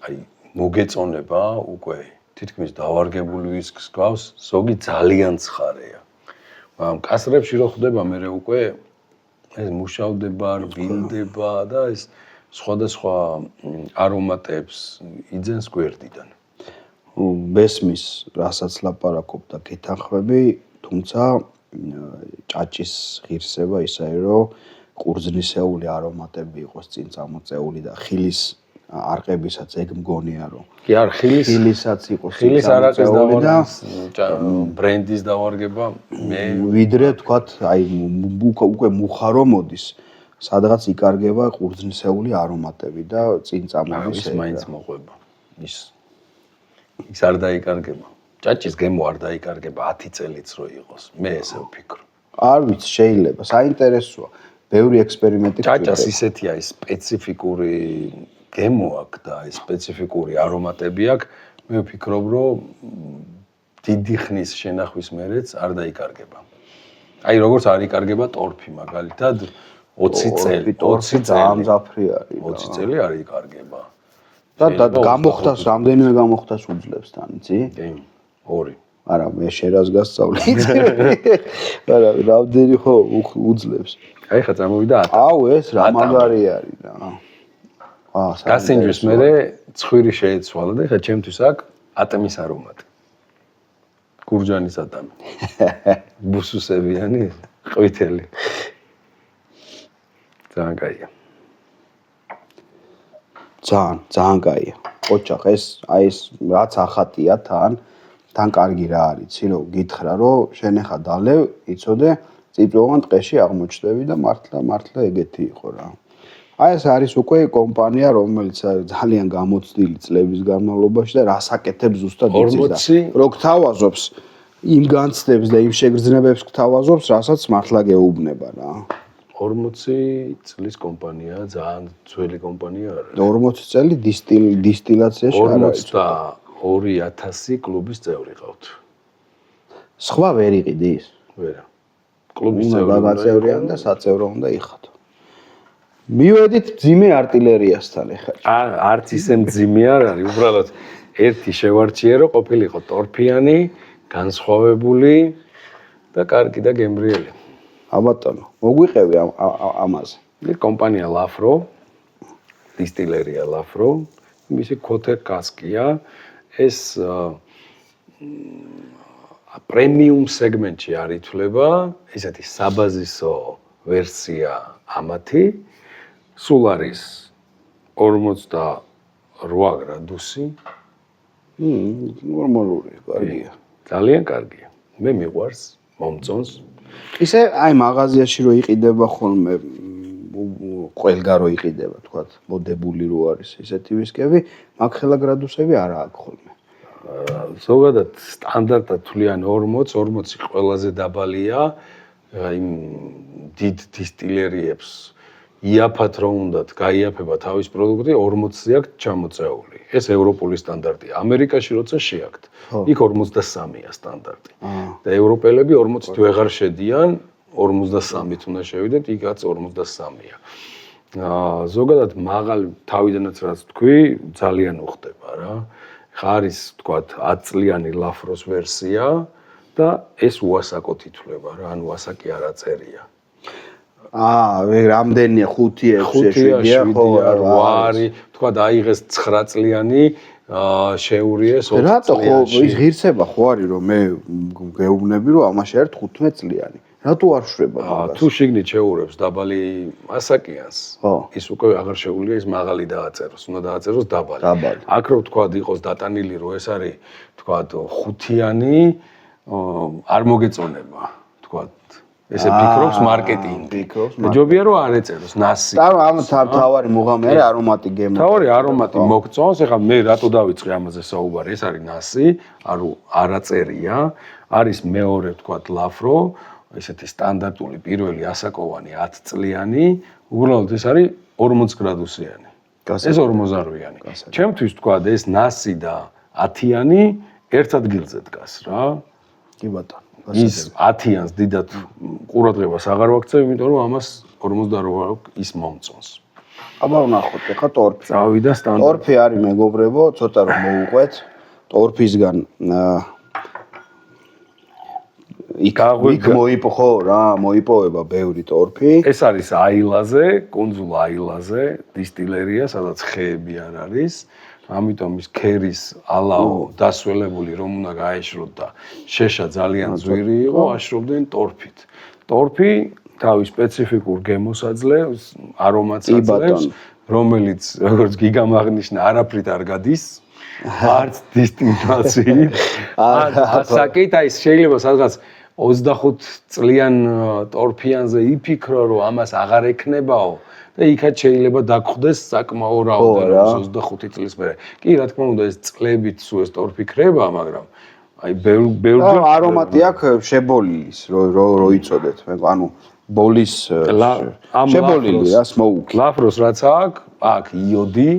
აი მოგეწონება უკვე თითქმის დავარგებული ვისკს გავს, ზოგი ძალიან ცხარეა. მაგრამ კასრებში რო ხდება მე უკვე ეს მუშავდება, რბილდება და ეს სხვადასხვა არომატებს იძენს გვერდიდან. მესმის, რასაც ლაპარაკობ და გეთანხმები, თუმცა ჭაჭის ღირსება ისაა, რომ ყურძნისეული არომატები იყოს წინ წამოწეული და ხილის არყებისაც ეგ მგონია, რომ კი არ ხილისაც იყოს ხილის არაყის და ბრენდის დავარგება მე ვიდრე თქვათ აი უკვე მუხა რომ მოდის სადღაც იკარგება ყურძნისეული არომატები და წინ წამოდის ის მაინც მოყვება ის არ დაიკარგება ჭაჭის გემო არ დაიკარგება 10 წელიც რო იყოს მე ესე ვფიქრობ არ ვიცი შეიძლება საინტერესოა ბევრი ექსპერიმენტი ჭაჭას ისეთია ის სპეციფიკური გემო აქვს და ეს სპეციფიკური არომატები აქვს მე ვფიქრობ რომ დიდი ხნის შენახვის მერეც არ დაიკარგება აი როგორც არ იკარგება ტორფი მაგალითად 20 წელი 20 ძალიან მძაფრი არის 20 წელი არ იკარგება და გამოხდას რამდენიმე გამოხდას უძლებს თან იცი? კი 2 არა მე შერას გასწავლე არა რამდენი ხო უძლებს აი ხა წამოვიდა 10 აუ ეს რა მაგარი არის რა გასინჯვის მერე ცხვირი შეეცვალა და ხა ჩემთვის აქ ატმის არომატი გურჯანის ატამი ბუსუსებიანი ყვითელი ძალიან კაია ძალიან კაია ოჩახ ეს აი ეს რაც ახატია თან კარგი რა არის იცი რომ გითხრა რომ შენ ახლა დალევ იცოდე წიწვოვან ტყეში აღმოჩნდები და მართლა ეგეთი იყო რა აი ეს არის უკვე კომპანია რომელიც ძალიან გამოცდილი წლების განმავლობაში და რას აკეთებს ზუსტად იცის და რო გთავაზობს იმ განცდებს და იმ შეგრძნებებს გთავაზობს რასაც მართლა გეუბნება რა 40 წლის კომპანია ძალიან ძველი კომპანია არის 40 წელი დისტილაციაში არა 42000 კლუბის წევრი ყავთ სხვა ვერ იყიდის ვერა კლუბის წევრიან და საწევრო უნდა იხადო მივედით ძიმე არტილერიასთან ეხლა არც ისე მძიმე არ არის უბრალოდ ერთი შევარჩიე რომ ყოფილიყო ტორფიანი განსხვავებული და კარგი და გემრიელი აბატონო მოგვიყევი ამაზე კომპანია ლაფრო დისტილერია ლაფრო მისი ქოთე კასკია ეს პრემიუმ სეგმენტში არ ითვლება ესეთი საბაზისო ვერსია ამათი სულ არის 48 გრადუსი ნორმალური კარგია ძალიან კარგია მე მიყვარს მომწონს ისე აი მაღაზიაში რო იყიდება ხოლმე ყველგან რო იყიდება თქვათ მოდებული რო არის ესეთი ვისკები მაგ ხელა გრადუსები არა აქვს ხოლმე ზოგადად სტანდარტად თვლიან 40 ყველაზე დაბალია იმ დიდ დისტილერიებს იაფად რომ უნდათ გაიაფება თავის პროდუქტი 40-ი აქვს ჩამოწეული ეს ევროპული სტანდარტია ამერიკაში როცა შეაქვთ იქ 43-ია სტანდარტი და ევროპელები 40-ით ვეღარ შედიან 53-ით უნდა შევიდეთ იქაც 43-ია ზოგადად მაღალი თავიდანაც რაც თქვი ძალიან უხდება რა ხა არის თქვათ 10 წლიანი ლაფროს ვერსია და ეს უასაკოთ ითვლება რა ანუ ასაკი არ აწერია რამდენია 5-6-7-ია ხო არის თქვა დაიღეს 9 წლიანი შეურიეს 20 რატო ხო ის ღირსება ხო არის რომ მე გეუბნები რომ ამაში არის 15 წლიანი რატო არ შვება მაგას თუ შიგნით შეურებს დაბალი ასაკიანს ის უკვე აღარ შეუძლია ის მაღალი დააწეროს უნდა დააწეროს დაბალი აქ რო თქვა იყოს დატანილი რომ ეს არის თქვა 5-იანი არ მოგეწონება თქვა ესე ფიქრობს მარკეტინგი. ჯობია რომ არ ეწეროს ნასი. და ამ თავარი მუღამი არის არომატი გემო. თავარი არომატი მოგწონს, ეხლა მე რატო დავიწყე ამაზე საუბარი? ეს არის ნასი, არაწერია, არის მეორე თქვა ლაფრო, ესეთი სტანდარტული პირველი ასაკოვანი 10 წლიანი, უბრალოდ ეს არის 40 გრადუსიანი. ეს 48-იანი. ჩემთვის თქვა ეს ნასი და 10-იანი ერთ ადგილზე დგას რა. კი ბატონო. ის 10-იანს დიდად ყურადღებას აღარ ვაქცევ, იმიტომ რომ ამას 48 ის მომწონს. აბა ვნახოთ, ეხლა ტორფი. წავიდა სტანდარტი. ტორფი არის მეგობრებო, ცოტა რომ მოუყვეთ. ტორფისგან იქ მოიპო ხო რა, მოიპოვება ბევრი ტორფი. ეს არის აილაზე, კუნძულ აილაზე, დისტილერია, სადაც ხეები არ არის. ამიტომ ის ქერის ალაო დასველებული რომ უნდა გაეშროთ და შეშა ძალიან ძვირი იყო, აშრობდნენ ტორფით. ტორფი თავის სპეციფიკურ გემოს აძლევს, არომატს აძლევს, რომელიც როგორც გიგამაღნიშნა არაფრით არ გადის. არც დისტილაციით, ასაკით, აი შეიძლება სადღაც 25 წლიან ტორფიანზე იფიქრო რომ ამას აღარ ექნებაო და იქაც შეიძლება დაგხვდეს საკმაო რაოდენობის 25 წლის მერე. კი, რა თქმა უნდა, ეს წლებით სულ ეს ტორფი ქრება, მაგრამ აი ბევრჯერ არომატი აქვს შებოლილის, რო იწოდეთ, ანუ ბოლის შებოლილი რა, სმოუკი. ლაფროს რაც აქვს იოდი.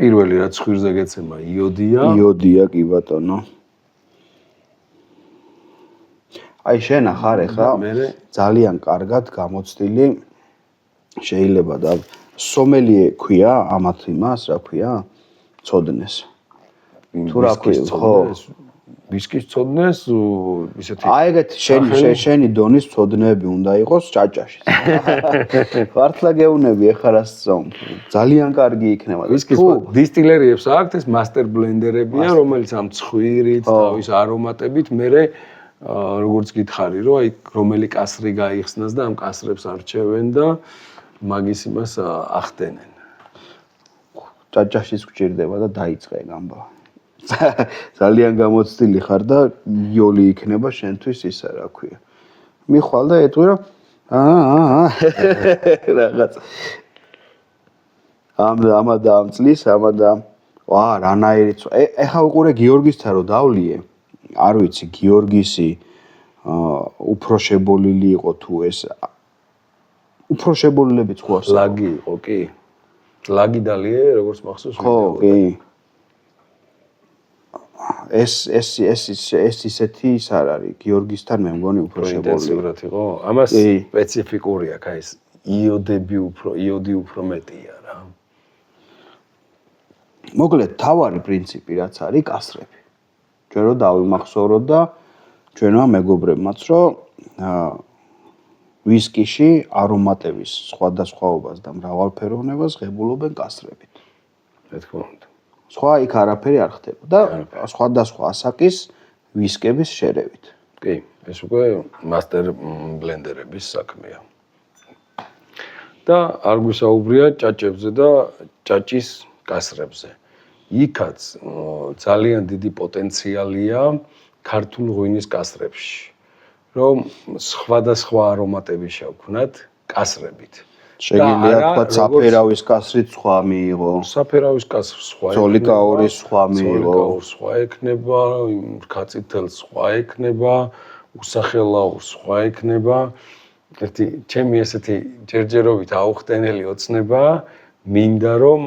პირველი რაც ხვირზე გეცემა იოდია. იოდია, კი ბატონო. აი შენ ახარ ეხლა ძალიან კარგად გამოცდილი შეიძლება და სომელიე ქვია ამათ იმას, რა ქვია? ცოდნეს. თუ რა ქვია, ხო? ვისკის ცოდნეს ისეთი აი ეგეთი შენი დონის ცოდნები უნდა იყოს ჭაჭაში. ვართლა გეუნები ეხლა რას წავ. ძალიან კარგი იქნება. ვისკის დისტილერიებს აქვთ ეს მასტერ ბლენდერებია, რომელიც ამ ცხვირით, თავის არომატებით მერე როგორც გითხარი, რომ აი რომელი კასრი გაიხსნას და ამ კასრებს არჩევენ და მაგის იმას ახდენენ. ჭაჭაშიც გვჭირდება და დაიწყე გამბა. ძალიან გამოცდილი ხარ და იოლი იქნება შენთვის ისა რა ქვია. მიხვალ და ეტყვი რომ რაღაც ამადა ამ წლის ამადა რანაირიც ეხა უყურე გიორგისთან რო დავლიე არ ვიცი გიორგისი უფრო შებოლილი იყო თუ ეს უფრო შებოლილები ხო ასე ლაგი იყო კი ლაგი დალიე როგორც მახსოვს ხო კი ეს ისეთი ის არ არის გიორგისთან მე მგონი უფრო შებოლილი იყო ამას სპეციფიკურია ხა ეს იოდი უფრო მეტია რა მოკლედ თავარი პრინციპი რაც არის კასრები ჩვენ რო დავიმახსოვროთ და ჩვენმა მეგობრებმაც რომ ვისკიში არომატების სხვადასხვაობას და მრავალფეროვნებას ღებულობენ კასრებით რა თქმა უნდა სხვა იქ არაფერი არ ხდება და სხვადასხვა ასაკის ვისკების შერევით. კი, ეს უკვე მასტერ ბლენდერების საქმეა. და არ გვისაუბრია ჭაჭებზე და ჭაჭის კასრებზე. იქაც ძალიან დიდი პოტენციალია ქართულ ღვინის კასრებში, რომ სხვადასხვა არომატები შევქმნათ კასრებით. შეგიძლია თქვა საფერავის კასრით სხვა მიიღო. საფერავის კასრი სხვა იქნება. ძოლიკაურის სხვა მიიღო. ძოლიკაურის სხვა იქნება, რქაწითელს სხვა იქნება, უსახელაურის სხვა იქნება. ერთი ჩემი ესეთი ჯერჯერობით აუხტენელი ოცნება მინდა რომ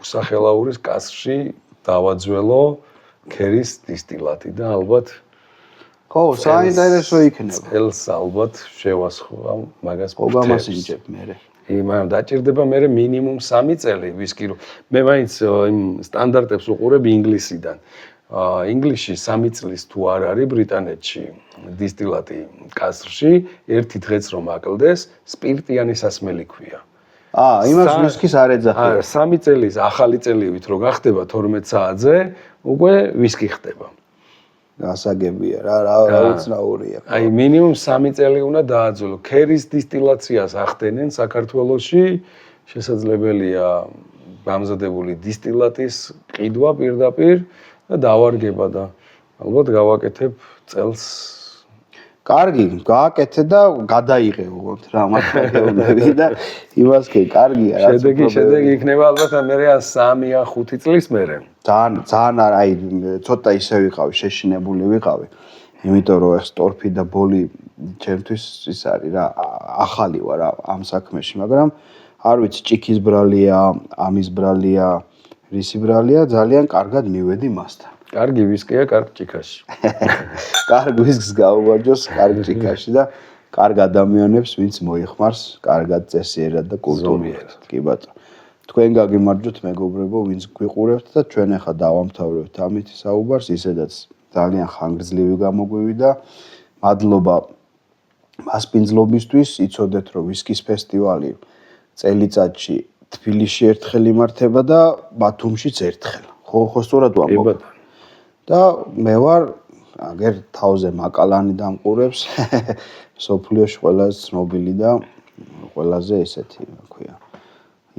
უსახელაურის კასრში დავაძველო ქერის დისტილატი და ალბათ ხო, საინტერესო იქნება. წელს ალბათ შევასხვა მაგას პროგრამასინჯებ მე. იმან დაჭირდება მე მინიმუმ 3 წელი ვისკი რომ მე მაინც იმ სტანდარტებს უყურებ ინგლისიდან. ინგლისში 3 წლის თუ არ არის ბრიტანეთში დისტილატი კასრში, ერთი დღეც რომ აკლდეს, სპირტიანი სასმელი ქვია. იმას ვისკის არ ეძახიან. 3 წელის ახალი წელივით რო გახდება 12 საათზე, უკვე ვისკი ხდება. გასაგებია რა უცნაურია. აი მინიმუმ 3 წელი უნდა დააძველო. ქერის დისტილაციას ახდენენ საქართველოში, შესაძლებელია გამზადებული დისტილატის ყიდვა პირდაპირ და დავარგება და ალბათ გავაკეთებ წელს. კარგი, გააკეთე და გადაიღე უყურთ რა მაგალითად და იმას კი კარგია რა. შედეგი იქნება ალბათ მე 3-5 წლის მერე. ძალიან აი ცოტა ისე ვიყავი, შეშინებული ვიყავი. იმიტომ რომ ეს ტორფი და ბოლი ჩემთვის ის არის რა, ახალი ვარ ამ საქმეში, მაგრამ არ ვიცი, ჭიქის ბრალია, ამის ბრალია, რისი ბრალია, ძალიან კარგად მივედი მასთან. კარგი ვისკია კარგ ჭიქაში. კარგ ვისკს გაუვარჯოს კარგ ჭიქაში და კარგ ადამიანებს, ვინც მოიხმარს, კარგად წესიერად და კულტურულად. კი ბატონო. თქვენ გაგიმარჯვოთ მეგობრებო, ვინც გვიყურებთ და ჩვენ ახლა დავამთავრებთ ამით საუბარს, ისედაც ძალიან ხანგრძლივი გამოგვივიდა. მადლობა მასპინძლობისთვის, იცოდეთ რომ ვისკის ფესტივალი წელიწადში თბილისში ერთხელ იმართება და ბათუმშიც ერთხელ. ხო სწორად ვამბობ. და მე ვარ აგერ თავზე მაკალანი დამყურებს სოფლიოში ყველაზე ცნობილი და ყველაზე ესეთი რა ქვია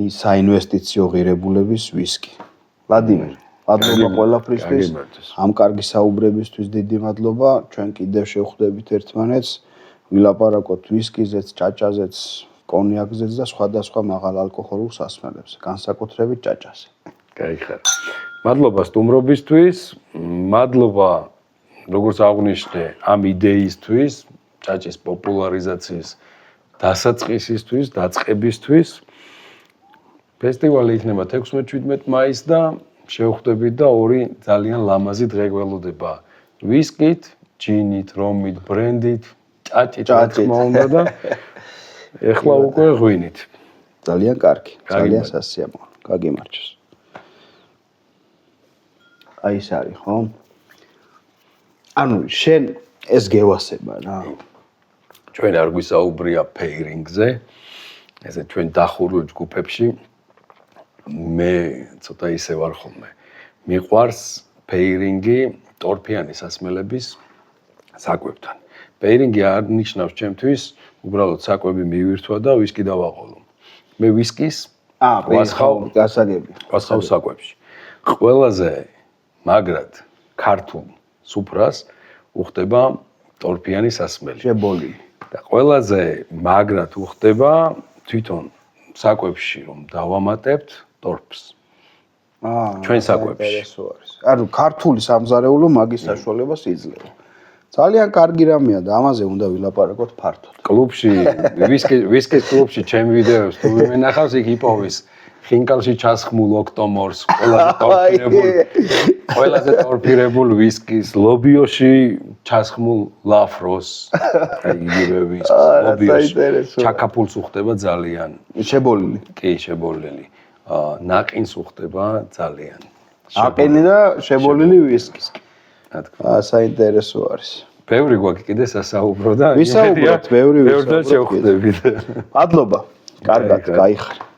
ის საინვესტიციო ღირებულების ვისკი. ვლადიმერ, მადლობა ყველაფრისთვის. ამ კარგი საუბრებისთვის დიდი მადლობა. ჩვენ კიდევ შევხვდებით ერთმანეთს. ვილაპარაკოთ ვისკიზეც, ჭაჭაზეც, კონიაკზეც და სხვადასხვა მაღალ ალკოჰოლურ სასმელებზე, განსაკუთრებით ჭაჭაზე. გაიხარა. მადლობა სტუმრობისთვის, მადლობა როგორც აღვნიშნე ამ იდეისთვის, ჭაჭის პოპულარიზაციის დასაწყისისთვის, დაწყებისთვის. ფესტივალი იქნება 16-17 მაისს და შევხვდებით და ორი ძალიან ლამაზი დღე გველოდება. ვისკით, ჯინით, რომით, ბრენდით, ჭაჭით, რა თქმა უნდა და ეხლა უკვე ღვინით. ძალიან კარგი, ძალიან სასიამოვნო. გაგიმარჯოს. აი ეს არის, ხო? ანუ შენ ეს გევასება რა. ჩვენ არ გვისაუბრია ფეირინგზე. ესე ჩვენ დახურულ ჯგუფებში მე ცოტა ისე ვარ ხოლმე. მიყვარს ფეირინგი ტორფიანი სასმელების საკვებთან. ფეირინგი არ ნიშნავს ჩემთვის უბრალოდ საკვები მივირთვა და ვისკი დავაყოლო. მე ვისკის გასაგები. ვასხავ საკვებში. ყველაზე მაგრად ქართულ სუფრას უხდება ტორფიანი სასმელი. შებოლილი. და ყველაზე მაგრად უხდება თვითონ საკვებში რომ დავამატებთ ტორფს. ჩვენ საკვებში. ანუ ქართული სამზარეულო მაგის საშუალებას იძლევა. ძალიან კარგი რამეა და ამაზე უნდა ვილაპარაკოთ ფართოდ. კლუბში ვისკის კლუბში ჩემ ვიდეოს თუ ვიმენახავს იქ იპოვის ხინკალში ჩასხმულ ოქტომორს ყველაზე ტორფირებულ ვისკის ლობიოში ჩასხმულ ლაფროს აი იგივე ვისკის ლობიოში ჩაკაფულს უხდება ძალიან შებოლილი კი შებოლილი ნაყინს უხდება ძალიან აყინი და შებოლილი ვისკის საინტერესო არის ბევრი გვაქვს კიდე სასაუბრო და ვისაუბროთ ბევრი შევხვდებით მადლობა კარგად გაიხარე